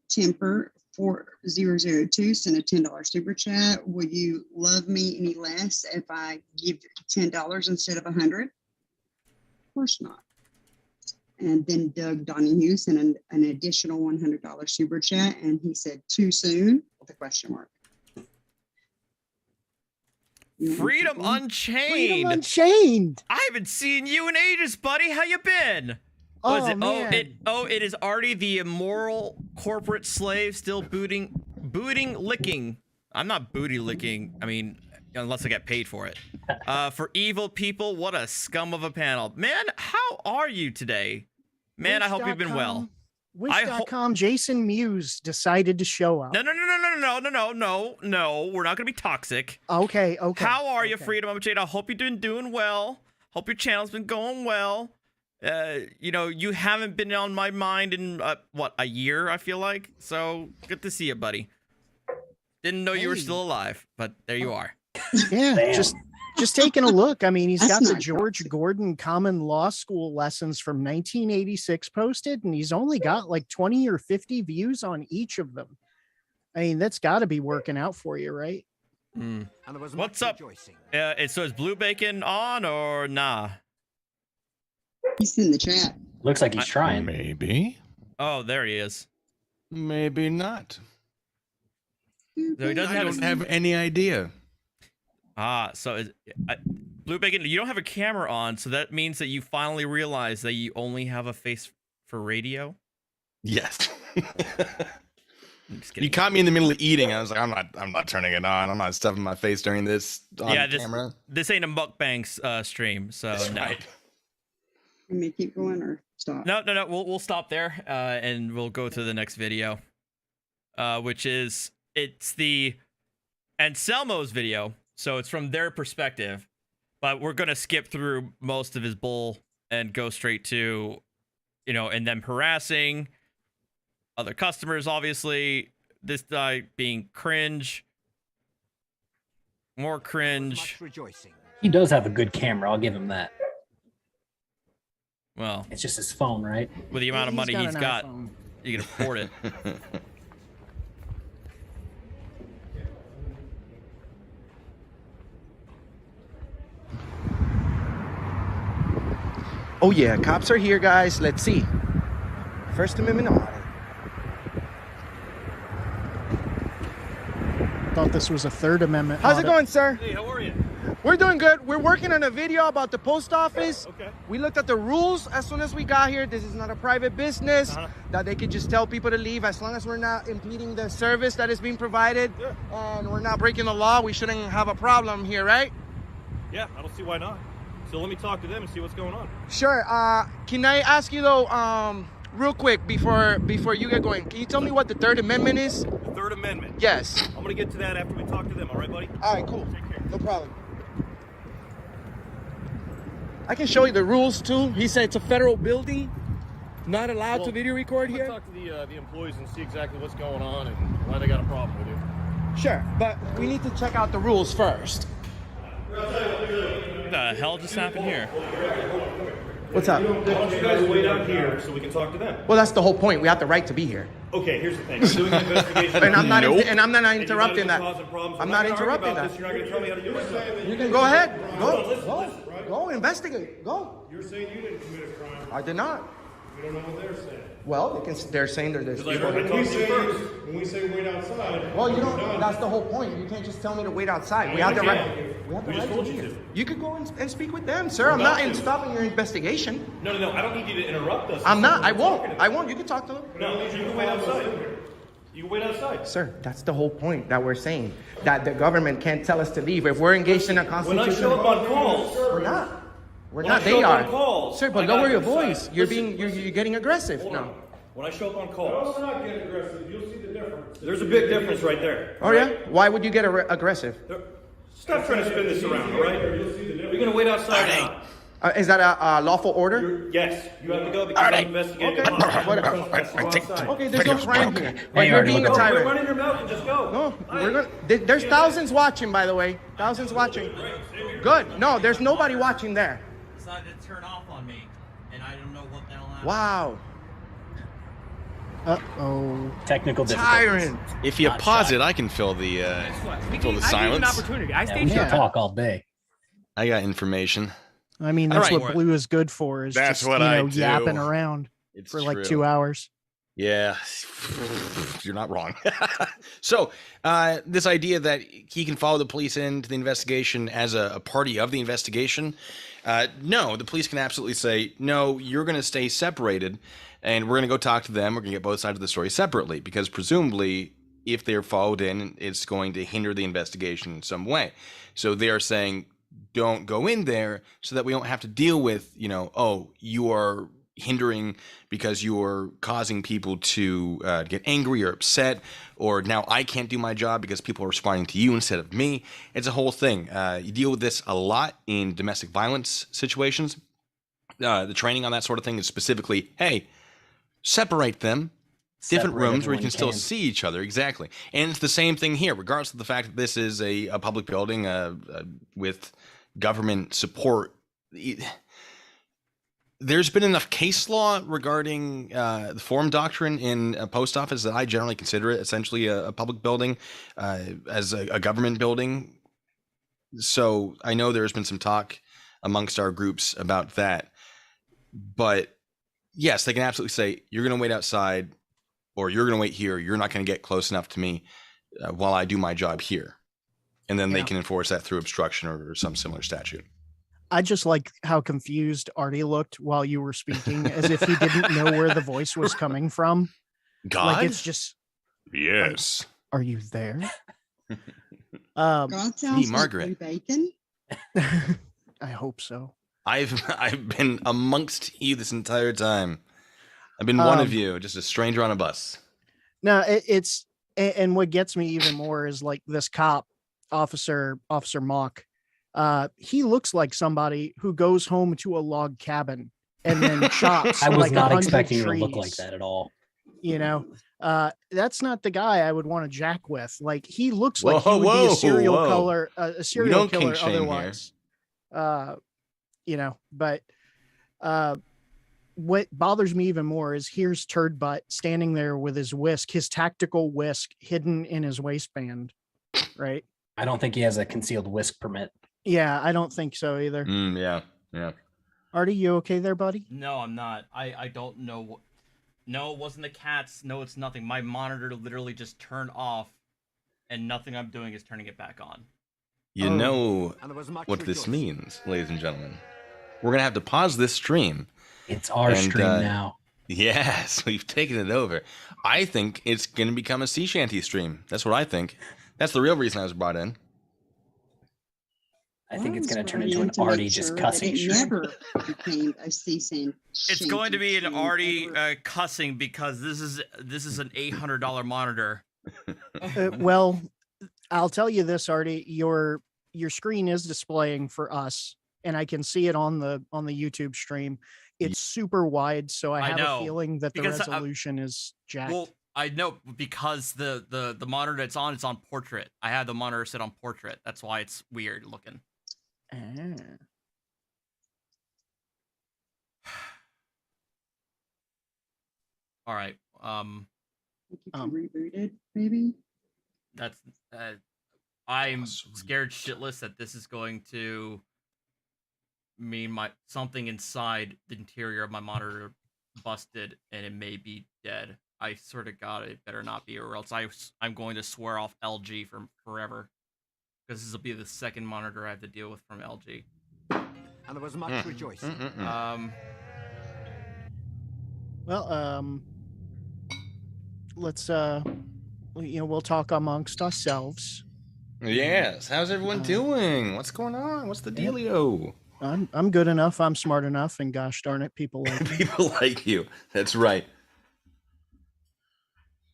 S7: Temper 4002 sent a $10 super chat. Would you love me any less if I give $10 instead of $100? Of course not. And then Doug Donahue sent an additional $100 super chat, and he said, too soon, with a question mark.
S4: Freedom Unchained.
S5: Freedom Unchained.
S4: I haven't seen you in ages, buddy. How you been?
S5: Oh,
S4: it?
S5: man.
S4: It is Artie, the immoral corporate slave, still booting, licking. I'm not booty licking. I mean, unless I get paid for it. For evil people, what a scum of a panel. Man, how are you today? Man, I hope you've been well.
S5: Wish.com Jason Mewes decided to show up.
S4: No. We're not gonna be toxic.
S5: Okay.
S4: How are you, Freedom Unchained? I hope you're doing well. Hope your channel's been going well. You haven't been on my mind in a year, I feel like. So good to see you, buddy. Didn't know you were still alive, but there you are.
S5: Yeah,
S14: Damn.
S5: just taking a look. I mean, he's
S7: That's
S5: got the
S7: not
S5: George Gordon Common Law School lessons from 1986 posted, and he's only got like 20 or 50 views on each of them. I mean, that's got to be working out for you, right?
S8: And there was
S4: What's
S8: much
S4: up?
S8: rejoicing.
S4: So is Blue Bacon on or nah?
S7: He's in the chat.
S14: Looks like he's trying.
S11: Maybe.
S4: Oh, there he is.
S11: Maybe not.
S4: So he doesn't
S11: I don't have any idea.
S4: So Blue Bacon, you don't have a camera on, so that means that you finally realize that you only have a face for radio.
S11: Yes.
S19: You caught me in the middle of eating. I was like, I'm not turning it on. I'm not stuffing my face during this on camera.
S4: This ain't a mukbang stream, so
S19: That's
S4: no.
S19: right.
S7: You may keep going or stop.
S4: No. We'll stop there, and we'll go to the next video, which is it's the Anselmo's video, so it's from their perspective, but we're gonna skip through most of his bull and go straight to, and them harassing other customers. Obviously, this guy being cringe, more cringe.
S14: He does have a good camera. I'll give him that.
S4: Well,
S14: it's just his phone, right?
S4: With the amount of money he's got, you can afford it.
S10: Oh yeah, cops are here, guys. Let's see. First Amendment audit.
S5: Thought this was a Third Amendment.
S10: How's it
S5: audit.
S10: going, sir?
S9: Hey, how are you?
S10: We're doing good. We're working on a video about the post office.
S9: Okay.
S10: We looked at the rules as soon as we got here. This is not a private business that they could just tell people to leave as long as we're not impeding the service that is being provided and we're not breaking the law. We shouldn't have a problem here, right?
S9: Yeah, I don't see why not. So let me talk to them and see what's going on.
S10: Sure. Can I ask you though, real quick before you get going, can you tell me what the Third Amendment is?
S9: The Third Amendment?
S10: Yes.
S9: I'm gonna get to that after we talk to them, all right, buddy?
S10: All right, cool.
S9: Take care.
S10: No problem. I can show you the rules too. He said it's a federal building, not allowed to video record here.
S9: Talk to the employees and see exactly what's going on and why they got a problem with you.
S10: Sure, but we need to check out the rules first.
S4: What the hell just happened here?
S10: What's up?
S9: Why don't you guys wait out here so we can talk to them?
S10: Well, that's the whole point. We have the right to be here.
S9: Okay, here's the thing. I'm doing an investigation.
S10: And I'm not.
S9: Nope.
S10: And I'm not interrupting
S9: And
S10: that.
S9: you guys are causing problems.
S10: I'm
S9: We're
S10: not
S9: gonna argue
S10: interrupting
S9: about
S10: that.
S9: this. You're not going to tell me how to do it.
S10: You can go ahead.
S9: Hold on,
S10: Go investigate. Go.
S16: You're saying you didn't commit a crime.
S10: I did not.
S16: We don't know what they're saying.
S10: Well, they're saying there's people.
S16: When we say wait outside.
S10: Well, that's the whole point. You can't just tell me to wait outside. We have the right. We have the right to be here. You could go and speak with them, sir. I'm not stopping your investigation.
S9: No. I don't need you to interrupt us.
S10: I'm not. I won't. You can talk to them.
S9: No, you can wait outside. You can wait outside.
S10: Sir, that's the whole point that we're saying. That the government can't tell us to leave. If we're engaged in a
S9: When I
S10: constitutional...
S9: show up on calls.
S10: We're not. We're
S9: When
S10: not.
S9: I
S10: They
S9: show up
S10: are.
S9: on calls,
S10: Sir, but
S9: I got
S10: lower your
S9: your
S10: voice.
S9: side.
S10: You're
S9: Listen.
S10: you're getting aggressive.
S9: Hold
S10: No.
S9: on. When I show up on
S16: No,
S9: calls,
S16: we're not getting aggressive. You'll see the difference.
S9: there's a big difference right there.
S10: Oh, yeah? Why would you get aggressive?
S9: Stop trying to spin this around, all right? You're going to wait outside now.
S10: Is that a lawful order?
S9: Yes, you have to go because I'm investigating.
S10: Okay, there's no crime here. But
S14: Hey,
S10: you're
S14: Artie,
S10: being a
S14: look up.
S10: tyrant.
S9: Run in your mouth and just go.
S10: No, we're gonna. There's thousands watching, by the way. Thousands watching. Good. No, there's nobody watching there.
S4: Decided to turn off on me, and I don't know what the hell happened.
S10: Wow.
S5: Uh-oh.
S14: Technical difficulties.
S10: Tyrant.
S19: If you pause it, I can fill the silence.
S14: Yeah, we can talk all day.
S19: I got information.
S5: I mean,
S19: All
S5: that's
S19: right.
S5: what Blue is good for. Is
S19: That's
S5: just,
S19: what I do.
S5: yapping around
S19: It's
S5: for like
S19: true.
S5: 2 hours.
S19: Yeah, you're not wrong. So, this idea that he can follow the police into the investigation as a party of the investigation, no, the police can absolutely say, no, you're going to stay separated, and we're going to go talk to them. We're going to get both sides of the story separately, because presumably, if they're followed in, it's going to hinder the investigation in some way. So they are saying, don't go in there so that we don't have to deal with, oh, you are hindering because you're causing people to get angry or upset, or now I can't do my job because people are responding to you instead of me. It's a whole thing. You deal with this a lot in domestic violence situations. The training on that sort of thing is specifically, hey, separate them. Different
S14: Separate
S19: rooms where you
S14: everyone
S19: can still
S14: can.
S19: see each other. Exactly. And it's the same thing here, regardless of the fact that this is a public building with government support. There's been enough case law regarding the forum doctrine in a post office that I generally consider it essentially a public building as a government building. So I know there's been some talk amongst our groups about that. But yes, they can absolutely say, you're going to wait outside, or you're going to wait here. You're not going to get close enough to me while I do my job here. And then they can enforce that through obstruction or some similar statute.
S5: I just like how confused Artie looked while you were speaking, as if he didn't know where the voice was coming from.
S19: God?
S5: Like it's just
S19: Yes.
S5: Are you there?
S7: God sounds like
S19: Margaret.
S7: blue bacon.
S5: I hope so.
S19: I've been amongst you this entire time. I've been one of you, just a stranger on a bus.
S5: No, it's and what gets me even more is like this cop, Officer Mock. He looks like somebody who goes home to a log cabin and then chops.
S14: I was
S5: like
S14: not
S5: 100
S14: expecting
S5: trees.
S14: you to look like that at all.
S5: You know, that's not the guy I would want to jack with. Like he looks like he would be a serial killer, otherwise. You know, but what bothers me even more is here's Turd Butt standing there with his whisk, his tactical whisk hidden in his waistband. Right.
S14: I don't think he has a concealed whisk permit.
S5: Yeah, I don't think so either.
S19: Yeah.
S5: Artie, you okay there, buddy?
S4: No, I'm not. I don't know. No, it wasn't the cats. No, it's nothing. My monitor literally just turned off, and nothing I'm doing is turning it back on.
S19: You know what this means, ladies and gentlemen. We're going to have to pause this stream.
S14: It's our stream now.
S19: Yes, we've taken it over. I think it's going to become a sea shanty stream. That's what I think. That's the real reason I was brought in.
S14: I think it's going to turn into an Artie just cussing stream.
S7: Never became a sea shanty.
S4: It's going to be an Artie cussing because this is an $800 monitor.
S5: Well, I'll tell you this, Artie, your screen is displaying for us, and I can see it on the YouTube stream. It's super wide, so I have a feeling that the resolution is jacked.
S4: Well, I know because the monitor it's on portrait. I have the monitor set on portrait. That's why it's weird looking. All right.
S7: Rebooted, maybe.
S4: That's. I'm scared shitless that this is going to mean something inside the interior of my monitor busted and it may be dead. I swear to God, it better not be, or else I'm going to swear off LG for forever, because this will be the second monitor I have to deal with from LG.
S8: And there was much rejoicing.
S5: Well, let's we'll talk amongst ourselves.
S19: Yes. How's everyone doing? What's going on? What's the dealio?
S5: I'm good enough. I'm smart enough, and gosh darn it, people like me.
S19: People like you. That's right.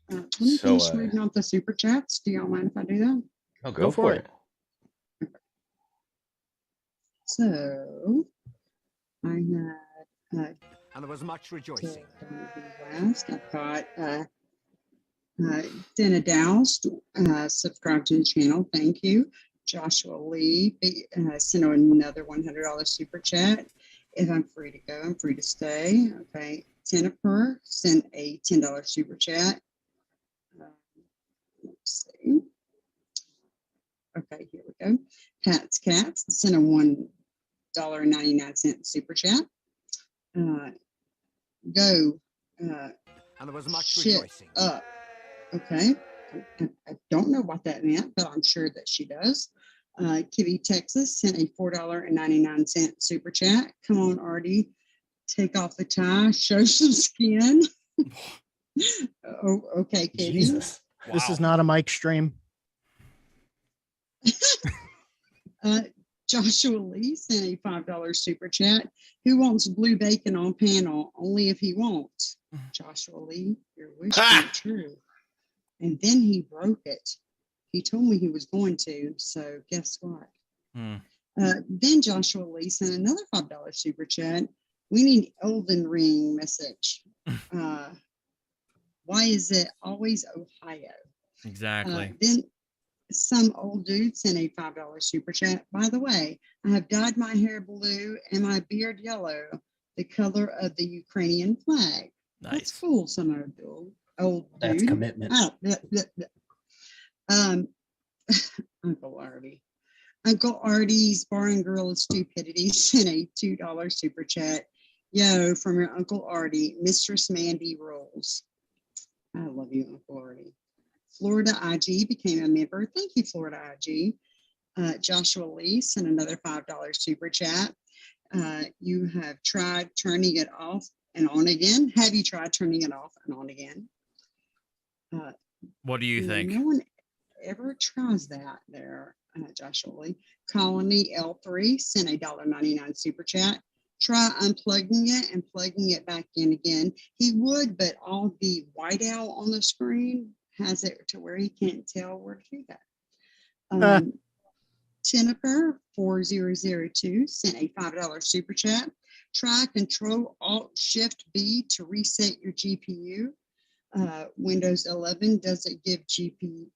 S7: Let me finish reading out the super chats. Do y'all mind if I do that?
S19: Oh, go for it.
S7: So, I had
S8: and there was much rejoicing.
S7: West. I've got Dana Dowse subscribe to the channel. Thank you. Joshua Lee sent another $100 super chat. If I'm free to go, I'm free to stay. Okay. Jennifer sent a $10 super chat. Let's see. Okay, here we go. Pat's Cats sent a $1.99 super chat. Go.
S8: And there was much
S7: shit
S8: rejoicing.
S7: Up. Okay. I don't know what that meant, but I'm sure that she does. Kitty Texas sent a $4.99 super chat. Come on, Artie. Take off the tie. Show some skin. Oh, okay, Kitty.
S5: Jesus. Wow. This is not a mic stream.
S7: Joshua Lee sent a $5 super chat. Who wants blue bacon on panel? Only if he wants. Joshua Lee, your wish came true. And then he broke it. He told me he was going to, so guess what? Then Joshua Lee sent another $5 super chat. We need Elden Ring message. Why is it always Ohio?
S4: Exactly.
S7: Then some old dude sent a $5 super chat. By the way, I have dyed my hair blue and my beard yellow, the color of the Ukrainian flag.
S4: Nice.
S7: That's cool, some old dude.
S14: That's commitment.
S7: Uncle Artie. Uncle Artie's Bar and Grill of Stupidity sent a $2 super chat. Yo, from your Uncle Artie, Mistress Mandy rules. I love you, Uncle Artie. Florida IG became a member. Thank you, Florida IG. Joshua Lee sent another $5 super chat. You have tried turning it off and on again. Have you tried turning it off and on again?
S4: What do you think?
S7: No one ever tries that there, Josh Oley. Colony L3 sent a $1.99 super chat. Try unplugging it and plugging it back in again. He would, but all the whiteout on the screen has it to where he can't tell where to do that. Jennifer 4002 sent a $5 super chat. Try Control Alt Shift B to reset your GPU. Windows 11 doesn't GPU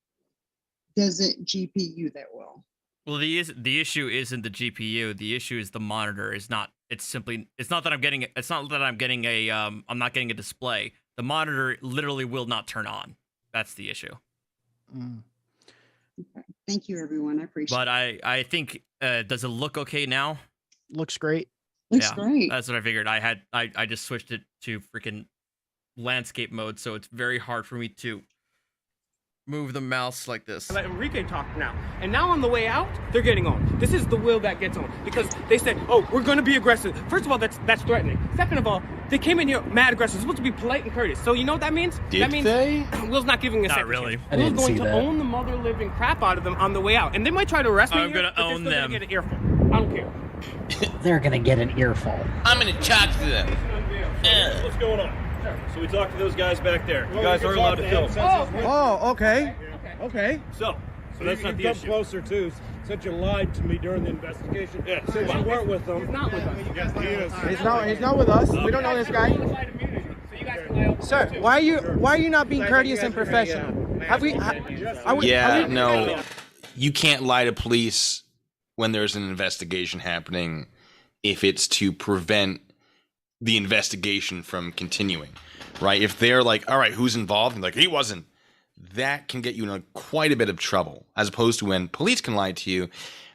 S7: that well.
S4: Well, the issue isn't the GPU. The issue is the monitor. It's not that I'm getting a I'm not getting a display. The monitor literally will not turn on. That's the issue.
S7: Okay. Thank you, everyone. I appreciate it.
S4: But I think does it look okay now?
S5: Looks great.
S7: Looks great.
S4: That's what I figured. I just switched it to freaking landscape mode, so it's very hard for me to move the mouse like this.
S17: Let Enrique talk now. And now on the way out, they're getting on. This is the will that gets on. Because they said, oh, we're going to be aggressive. First of all, that's threatening. Second of all, they came in here mad aggressive. It's supposed to be polite and courteous. So you know what that means? That means Will's not giving a second
S4: really.
S17: chance. Will's going to own the mother living crap out of them on the way out. And they might try to arrest me.
S4: I'm going to own them.
S17: They're still gonna get an earful. I don't care.
S14: They're going to get an earful.
S19: I'm going to talk to them.
S9: What's going on? So we talked to those guys back there. You guys aren't allowed to film.
S10: Oh, okay. Okay.
S9: So that's not the
S16: come
S9: issue.
S16: closer too. Since you lied to me during the investigation. Yeah. Since you weren't with them.
S17: He's not with us.
S16: He is.
S10: He's not with us. We don't know this guy. Sir, why are you not being courteous and professional?
S19: No. You can't lie to police when there's an investigation happening if it's to prevent the investigation from continuing, right? If they're like, all right, who's involved? And like, he wasn't. That can get you in quite a bit of trouble, as opposed to when police can lie to you.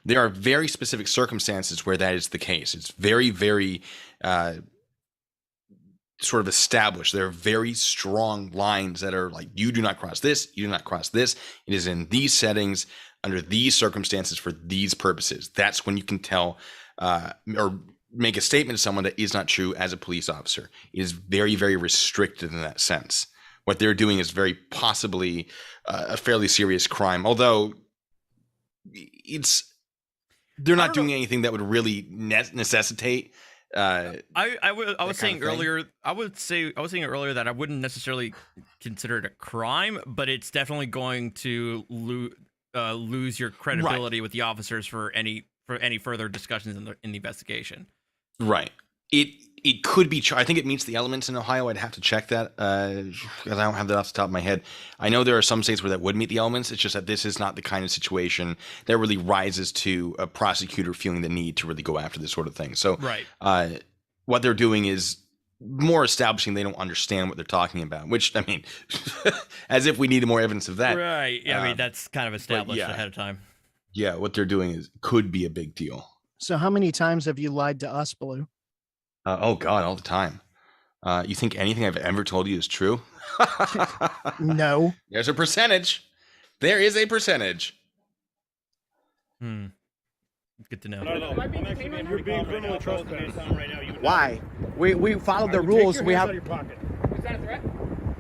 S19: There are very specific circumstances where that is the case. It's very, very sort of established. There are very strong lines that are like, you do not cross this, you do not cross this. It is in these settings, under these circumstances, for these purposes. That's when you can tell or make a statement to someone that is not true as a police officer. It is very, very restricted in that sense. What they're doing is very possibly a fairly serious crime, although they're not doing anything that would really necessitate.
S4: I was saying earlier that I wouldn't necessarily consider it a crime, but it's definitely going to lose your credibility with the officers for any further discussions in the investigation.
S19: Right. It could be. I think it meets the elements in Ohio. I'd have to check that because I don't have that off the top of my head. I know there are some states where that would meet the elements. It's just that this is not the kind of situation that really rises to a prosecutor feeling the need to really go after this sort of thing. So, what they're doing is more establishing they don't understand what they're talking about. Which, I mean, as if we needed more evidence of that.
S4: Right. Yeah. I mean, that's kind of established ahead of time.
S19: Yeah. What they're doing could be a big deal.
S5: So, how many times have you lied to us, Blue?
S19: Oh God, all the time. You think anything I've ever told you is true?
S5: No.
S19: There's a percentage. There is a percentage.
S4: Good to know.
S16: You're being criminally trespassed right now.
S10: Why? We followed the rules.
S16: Take
S10: We
S16: your hands
S10: have.
S16: out of your pocket.
S17: Is that a threat?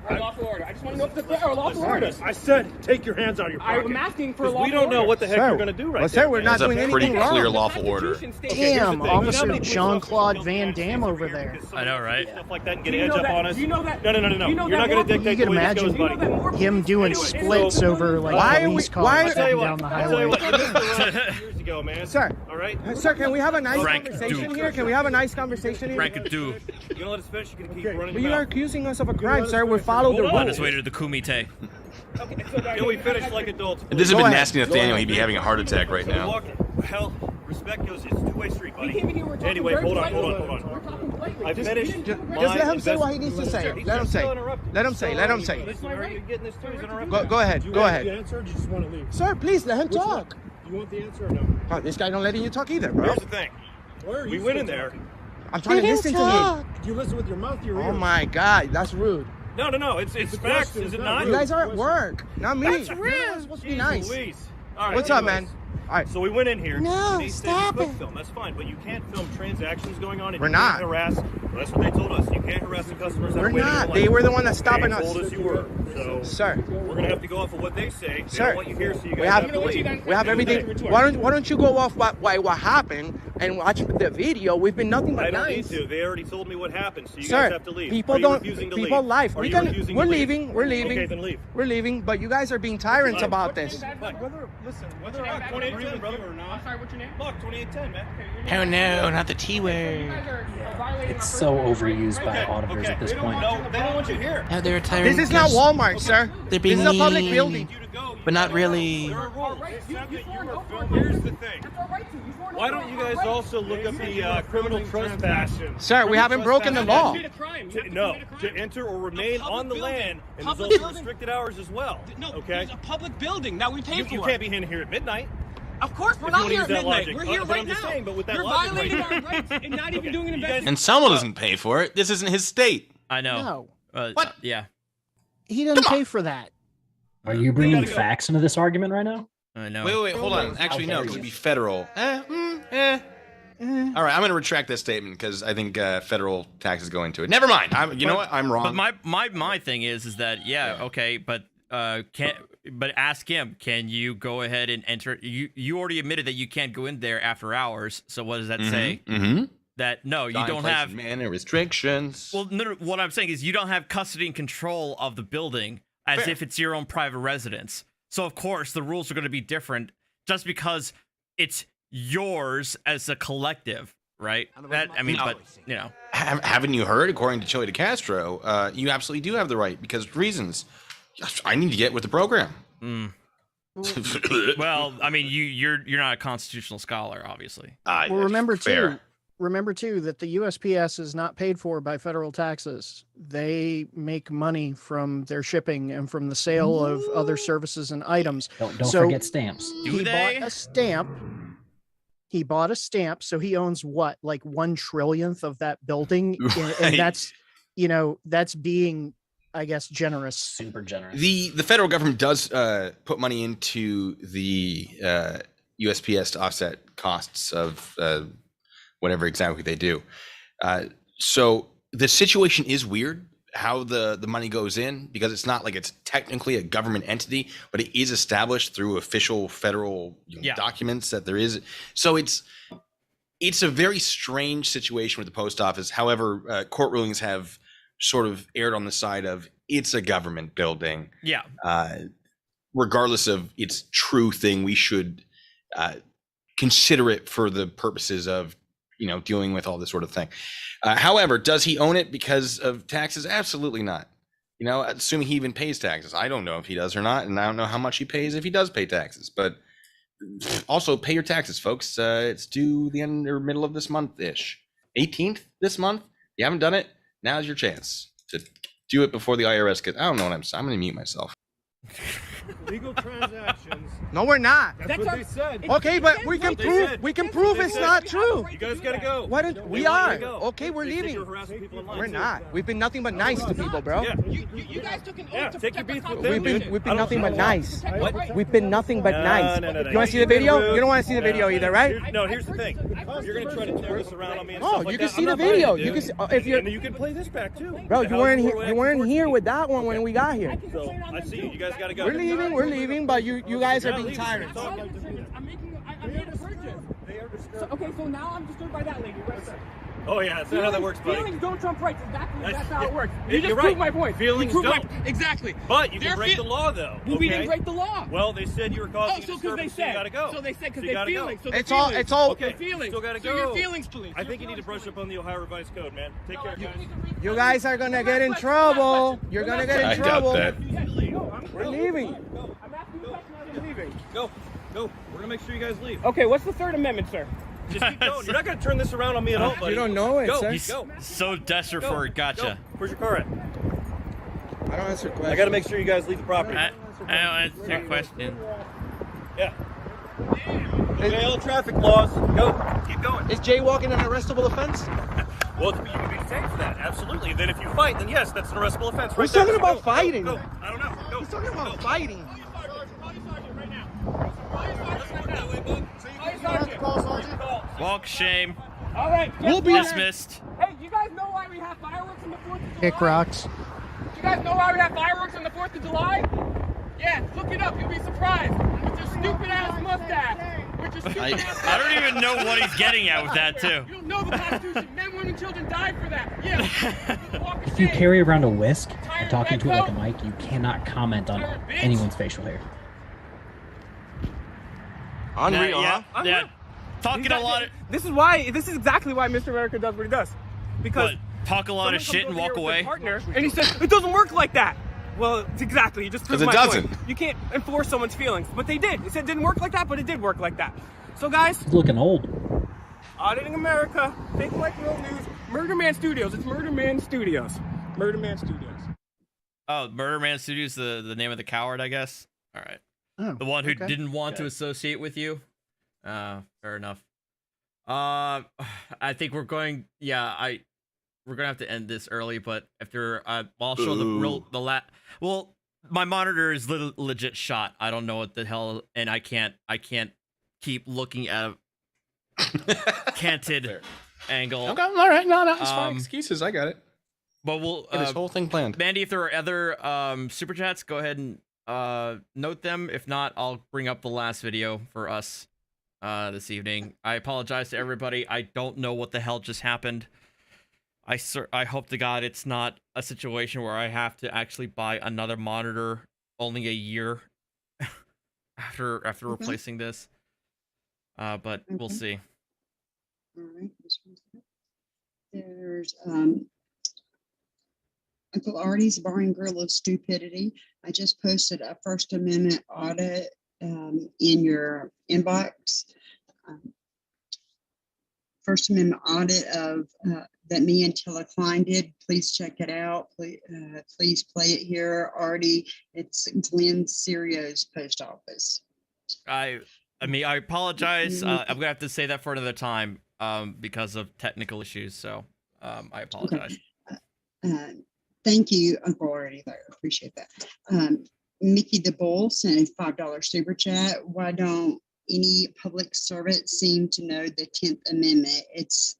S17: Or lawful order? I just want to know if it's a threat or a lawful order.
S16: I said, take your hands out of your pocket.
S17: I'm asking for a lawful
S16: We don't know
S17: order.
S16: what the heck you're going to do right now.
S10: Sir, we're not
S19: That's
S10: doing
S19: a pretty
S10: anything
S19: clear
S10: wrong.
S19: lawful order.
S5: Damn, Officer Jean-Claude Van Damme over there.
S4: I know, right?
S9: Stuff like that and get edge up on us.
S17: Do you know that?
S9: No. You're not going to dictate
S5: You
S9: the
S5: can
S9: way this goes,
S5: imagine
S9: buddy.
S5: him doing splits over like
S10: Why are
S5: police
S10: we-
S5: cars
S10: why-
S5: up
S9: I'll tell you
S5: and down
S9: what.
S5: the
S9: I'll tell you
S5: highway.
S9: what. Years ago, man.
S10: Sir.
S9: All right.
S10: Sir, can we have a nice
S4: Frank
S10: conversation
S4: Duke.
S10: here? Can we have a nice conversation here?
S4: Frank do.
S9: You're going to let us finish? You're going to keep running
S10: But
S9: your
S10: you are
S9: mouth.
S10: accusing us of a crime, sir. We followed the
S9: Hold on.
S4: On his
S10: rules.
S4: way to the Kumite.
S9: Okay, so can we finish like adults?
S19: If this had
S10: Go
S19: been
S10: ahead.
S19: nasty Nathaniel, he'd be having a heart attack right now.
S9: Hell, respect goes. It's a two-way street,
S17: We
S9: buddy.
S17: came in here, we're talking
S9: Anyway,
S17: very
S9: hold on.
S17: We're talking politely.
S9: I finished.
S10: Just let him say what he needs to say. Let him say. Let him say. Let him say.
S9: You're getting this too. He's interrupting.
S10: Go ahead.
S16: Do you
S10: Go
S16: want the
S10: ahead.
S16: answer or do you just want to leave?
S10: Sir, please let him
S16: Which one?
S10: talk.
S16: Do you want the answer or no?
S10: Oh, this guy don't letting you talk either, bro.
S9: Here's the thing.
S16: Why are you
S9: We went in
S16: still
S9: there.
S16: talking?
S10: I'm trying to listen to him.
S16: Do you listen with your mouth or your
S10: Oh
S16: ears?
S10: my God, that's rude.
S9: No. It's
S16: The
S9: facts.
S16: question
S9: Is
S16: is
S9: it
S16: not
S9: not?
S10: You guys are at work, not me.
S16: That's
S10: You're supposed to be
S9: Jeez
S10: nice.
S9: Louise. All right,
S10: What's up,
S9: anyways,
S10: man? All right.
S9: So we went in here.
S10: No,
S9: and they
S10: stop
S9: said you
S10: it.
S9: could film. That's fine, but you can't film transactions going on. And
S10: We're
S9: you can't
S10: not.
S9: harass. Well, that's what they told us. You can't harass the customers that
S10: We're
S9: are waiting in
S10: not.
S9: line.
S10: They were the one that's stopping
S9: They
S10: us.
S9: told us you were. So,
S10: Sir.
S9: we're gonna have to go off of what they say. They
S10: Sir,
S9: don't want you here, so you guys
S10: we have
S9: to leave.
S10: we have everything. Why don't you go off what happened and watch the video? We've been nothing but
S9: I don't
S10: nice.
S9: need to. They already told me what happened, so you
S10: Sir,
S9: guys have to leave.
S10: people
S9: Are you
S10: don't.
S9: refusing to
S10: People
S9: leave?
S10: life.
S9: Are
S10: We
S9: you
S10: can.
S9: refusing
S10: We're
S9: to leave?
S10: leaving. We're leaving.
S9: Okay, then leave.
S10: We're leaving. But you guys are being tyrants about this.
S9: Whether I'm 2810, brother, or not. I'm sorry, what's your name? Look, 2810, man.
S19: Oh no, not the T word.
S14: It's so overused by auditors at this point.
S9: No, they don't want you here.
S19: No, they're tyrants.
S10: This is not Walmart, sir.
S19: They're being
S10: This is a public
S19: mean,
S10: building.
S19: but not really.
S9: Here's the thing. Why don't you guys also look up the criminal trespass?
S10: Sir, we haven't broken the law.
S9: No, to enter or remain on the land, and there's
S17: Public
S9: also restricted hours as well.
S17: No,
S9: Okay?
S17: it's a public building that we pay for.
S9: You can't be in here at midnight.
S17: Of course, we're
S9: If you
S17: not
S9: wanna
S17: here
S9: use
S17: at
S9: that
S17: midnight.
S9: logic.
S17: We're here
S9: But
S17: right
S9: I'm just
S17: now.
S9: saying, but with that
S17: You're
S9: logic
S17: violating
S9: right
S17: our rights and not even doing an investigation.
S19: And Selma doesn't pay for it. This isn't his state.
S4: I know.
S5: No.
S4: What? Yeah.
S5: He doesn't pay for that.
S14: Are you bringing facts into this argument right now?
S4: I know.
S19: Wait, hold on. Actually, no, it would be federal. All right, I'm going to retract that statement because I think federal taxes go into it. Never mind. You know what? I'm wrong.
S4: But my thing is that okay, but ask him. Can you go ahead and enter? You already admitted that you can't go in there after hours. So what does that say?
S19: Mm-hmm.
S4: That no, you
S19: Time,
S4: don't
S19: place,
S4: have
S19: and manner restrictions.
S4: Well, no, what I'm saying is you don't have custody and control of the building as
S19: Fair.
S4: if it's your own private residence. So of course the rules are going to be different just because it's yours as a collective, right? That I mean, but you know,
S19: Haven't you heard? According to Chile de Castro, you absolutely do have the right because reasons. I need to get with the program.
S4: Well, I mean, you're not a constitutional scholar, obviously.
S5: Well, remember too that the USPS is not paid for by federal taxes. They make money from their shipping and from the sale of other services and items.
S14: Don't forget stamps.
S5: He bought a stamp. He bought a stamp, so he owns what, like 1/1,000,000th of that building, and that's, that's being, I guess, generous.
S14: Super generous.
S19: The federal government does put money into the USPS to offset costs of whatever exactly they do. So the situation is weird how the money goes in because it's not like it's technically a government entity, but it is established through official federal documents that there is. So it's a very strange situation with the post office. However, court rulings have sort of erred on the side of it's a government building.
S4: Yeah.
S19: Regardless of its true thing, we should consider it for the purposes of dealing with all this sort of thing. However, does he own it because of taxes? Absolutely not. Assuming he even pays taxes. I don't know if he does or not, and I don't know how much he pays if he does pay taxes. But also pay your taxes, folks. It's due the end or middle of this month-ish. 18th this month. If you haven't done it, now's your chance to do it before the IRS gets. I don't know what I'm saying. I'm going to mute myself.
S16: Legal transactions.
S10: No, we're not.
S16: That's what they said.
S10: Okay, but we can prove it's not true.
S9: You guys gotta go.
S10: Why don't we are? Okay, we're leaving. We're not. We've been nothing but nice to people, bro.
S9: Yeah.
S17: You guys took an oath
S9: Yeah,
S17: to
S9: take your
S17: protect
S9: beef
S17: the
S9: with them.
S10: We've been nothing but nice.
S9: What?
S10: We've been nothing but nice.
S9: No.
S10: You want to see the video? You don't want to see the video either, right?
S9: Here's the thing. You're gonna try to turn this around on me and
S10: Oh,
S9: stuff like
S10: you can
S9: that.
S10: see
S9: I'm
S10: the
S9: not buying
S10: video.
S9: it,
S10: You
S9: dude.
S10: can see, if you're,
S9: And you can play this back too.
S10: bro.
S9: The
S10: You
S9: hell is
S10: weren't
S9: more
S10: here with that one when we got here.
S9: So I see you. You guys gotta go.
S10: We're leaving, but you guys are being tyrants.
S17: I made a purchase. Okay, so now I'm disturbed by that lady. Right there.
S9: Oh yeah, that's not how that works, buddy.
S17: Feelings don't trump rights. Exactly. That's how it works.
S9: You're
S17: You just
S9: right.
S17: proved my point.
S9: Feelings
S17: You proved
S9: don't.
S17: Exactly.
S9: But you can
S17: Their
S9: break the law, though.
S17: Well, we
S9: okay?
S17: didn't break the law.
S9: Well, they said you were causing
S17: Oh, so
S9: a
S17: because they
S9: disturbance, so you
S17: said.
S9: gotta go.
S17: So they said because
S9: you
S17: they
S9: gotta go.
S17: feelings. So
S10: It's all.
S9: Okay.
S17: Feelings.
S9: Still gotta
S17: So
S9: go.
S17: your feelings, police.
S9: I think you need to brush up on the Ohio Revised Code, man. Take care, guys.
S10: You guys are gonna get in trouble. You're gonna get in trouble. We're leaving.
S17: I'm asking you a question. I'm leaving.
S9: Go. We're gonna make sure you guys leave.
S17: Okay, what's the Third Amendment, sir?
S9: Just keep going. You're not gonna turn this around on me at all, buddy.
S10: You don't know it,
S9: Go.
S10: sir.
S4: He's so desperate for a gotcha.
S9: Go. Where's your car at?
S10: I don't answer questions.
S9: I gotta make sure you guys leave the property.
S4: I don't answer your question.
S9: Yeah. Obey all traffic laws. Go. Keep going.
S10: Is jaywalking an arrestable offense?
S9: Well, you can be safe for that. Absolutely. Then if you fight, then yes, that's an arrestable offense.
S10: Who's
S9: right there.
S10: talking about
S9: Go.
S10: fighting?
S9: Go. I don't know. Go.
S10: He's talking about fighting.
S17: Right now.
S4: Walk shame.
S17: All right.
S5: We'll be
S4: dismissed.
S17: Hey, you guys know why we have fireworks on the 4th of July?
S5: Kick rocks.
S17: You guys know why we have fireworks on the 4th of July? Yeah, look it up. You'll be surprised. With your stupid ass mustache. With your stupid ass
S4: I don't even know what he's getting at with that too.
S17: You don't know the Constitution. Men, women, children died for that. Yeah.
S14: If you carry around a whisk and talking to it like a mic, you cannot comment on anyone's facial hair.
S19: Unreal,
S4: yeah,
S19: huh?
S4: yeah. Talking a lot of
S17: This is exactly why Mr. America does what he does. Because
S4: talk a lot of shit and walk away.
S17: Partner, and he says it doesn't work like that. Well, it's exactly. You just proved my point. You can't enforce someone's feelings, but they did. He said it didn't work like that, but it did work like that. So, guys,
S14: He's looking old.
S17: Auditing America, think like real news. Murder Man Studios. It's Murder Man Studios. Murder Man Studios.
S4: Oh, Murder Man Studios, the name of the coward, I guess. All right.
S5: Oh,
S4: the one who didn't want to associate with you. Fair enough. I think we're going. Yeah, we're gonna have to end this early, but after I'll show well, my monitor is legit shot. I don't know what the hell, and I can't keep looking at a canted angle.
S19: Okay, all right, no, it's fine. Excuses, I got it.
S4: But we'll
S19: get this whole thing planned.
S4: Mandy, if there are other super chats, go ahead and note them. If not, I'll bring up the last video for us this evening. I apologize to everybody. I don't know what the hell just happened. I hope to God it's not a situation where I have to actually buy another monitor only a year after replacing this. But we'll see.
S7: All right. There's Uncle Artie's Barring Grill of Stupidity. I just posted a First Amendment audit in your inbox. First Amendment audit of that me and Tilla Klein did. Please check it out. Please play it here. Artie, it's Glenn Serio's post office.
S4: I mean, I apologize. I'm gonna have to say that for another time because of technical issues. So I apologize.
S7: Okay. Thank you, Uncle Artie. I appreciate that. Mickey the Bull sent a $5 super chat. Why don't any public servant seem to know the 10th Amendment? Its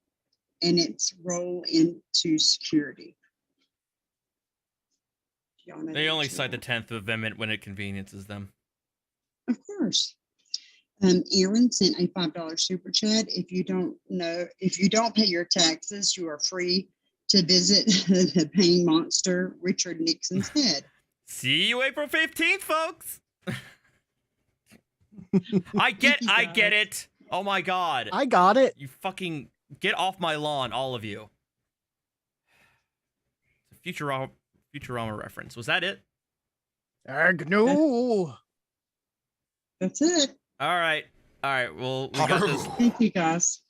S7: role into security.
S4: They only cite the 10th Amendment when it conveniences them.
S7: Of course. Aaron sent a $5 super chat. If you don't pay your taxes, you are free to visit the pain monster, Richard Nixon's head.
S4: See you April 15th, folks. I get it. Oh my God.
S5: I got it.
S4: You fucking get off my lawn, all of you. Futurama reference. Was that it?
S5: No.
S7: That's it.
S4: All right. Well, we got this.
S7: Thank you, guys.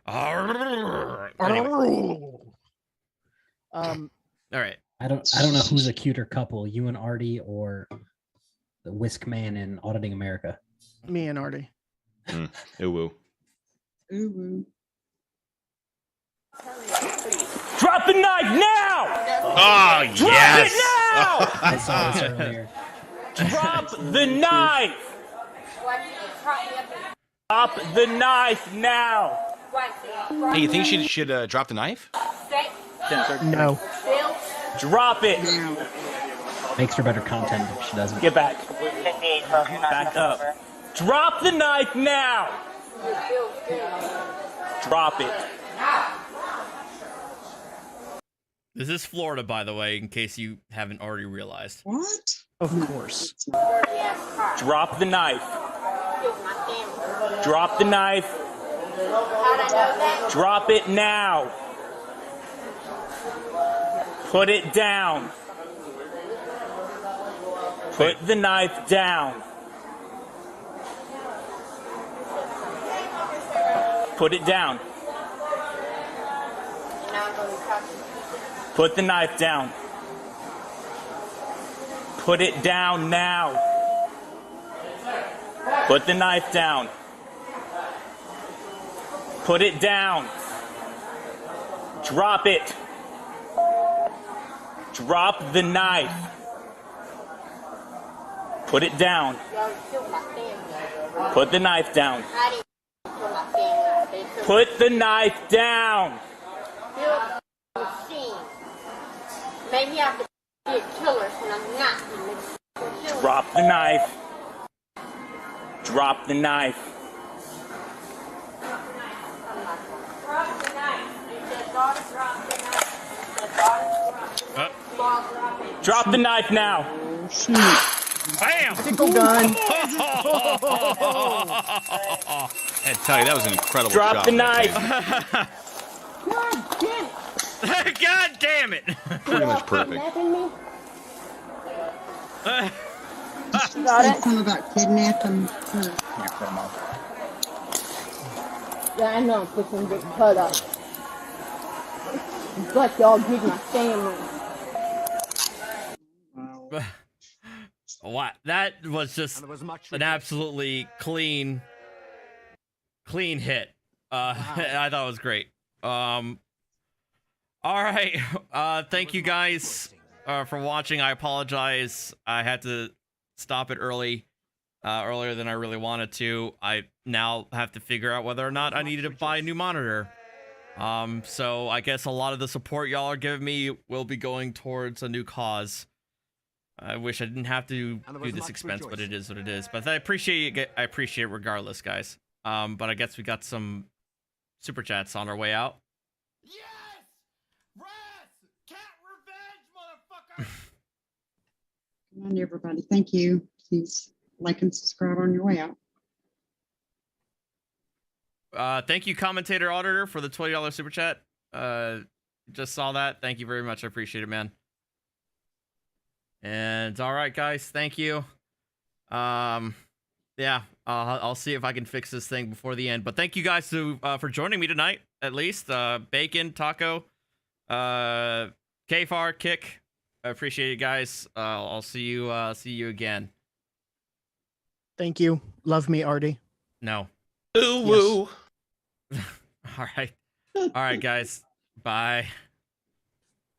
S4: Anyway. All right.
S14: I don't know who's a cuter couple, you and Artie or the Whisk Man in Auditing America.
S5: Me and Artie.
S19: Ooh.
S7: Ooh.
S17: Drop the knife now!
S19: Oh,
S17: Drop
S19: yes!
S17: it now!
S14: I saw this earlier.
S17: Drop the knife! Drop the knife now!
S19: Hey, you think she should drop the knife?
S5: No.
S17: Drop it!
S14: Makes for better content if she doesn't.
S17: Get back. Back up. Drop the knife now! Drop it.
S4: This is Florida, by the way, in case you haven't already realized.
S7: What?
S5: Of course.
S17: Drop the knife. Drop the knife. Drop it now. Put it down. Put the knife down. Put it down. Put the knife down. Put it down now. Put the knife down. Put it down. Drop it. Drop the knife. Put it down. Put the knife down. Put the knife down.
S13: Maybe I could be a killer when I'm not.
S17: Drop the knife. Drop the knife. Drop the knife now.
S4: Bam!
S5: Tickle gun.
S19: I tell you, that was an incredible
S17: Drop
S19: shot.
S17: the knife.
S4: God damn it!
S19: Pretty much perfect.
S7: Got it. Something about kidnapping.
S13: Yeah, I know I'm fixing to get cut up. It's like y'all dig my family.
S4: What? That was just an absolutely clean hit. I thought it was great. All right. Thank you guys for watching. I apologize. I had to stop it earlier than I really wanted to. I now have to figure out whether or not I needed to buy a new monitor. So I guess a lot of the support y'all are giving me will be going towards a new cause. I wish I didn't have to do this expense, but it is what it is. But I appreciate it. I appreciate it regardless, guys. But I guess we got some super chats on our way out.
S7: Come on, everybody. Thank you. Please like and subscribe on your way out.
S4: Thank you, commentator auditor, for the $20 super chat. Just saw that. Thank you very much. I appreciate it, man. And all right, guys. Thank you. Yeah, I'll see if I can fix this thing before the end. But thank you guys for joining me tonight. At least Bacon, Taco, Kfar, Kick. I appreciate you guys. I'll see you again.
S5: Thank you. Love me, Artie.
S4: No.
S19: Ooh, woo.
S4: All right, guys. Bye.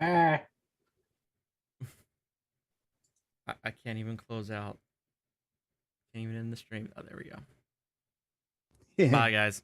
S14: Ah.
S4: I can't even close out. Can't even end the stream. Oh, there we go. Bye, guys.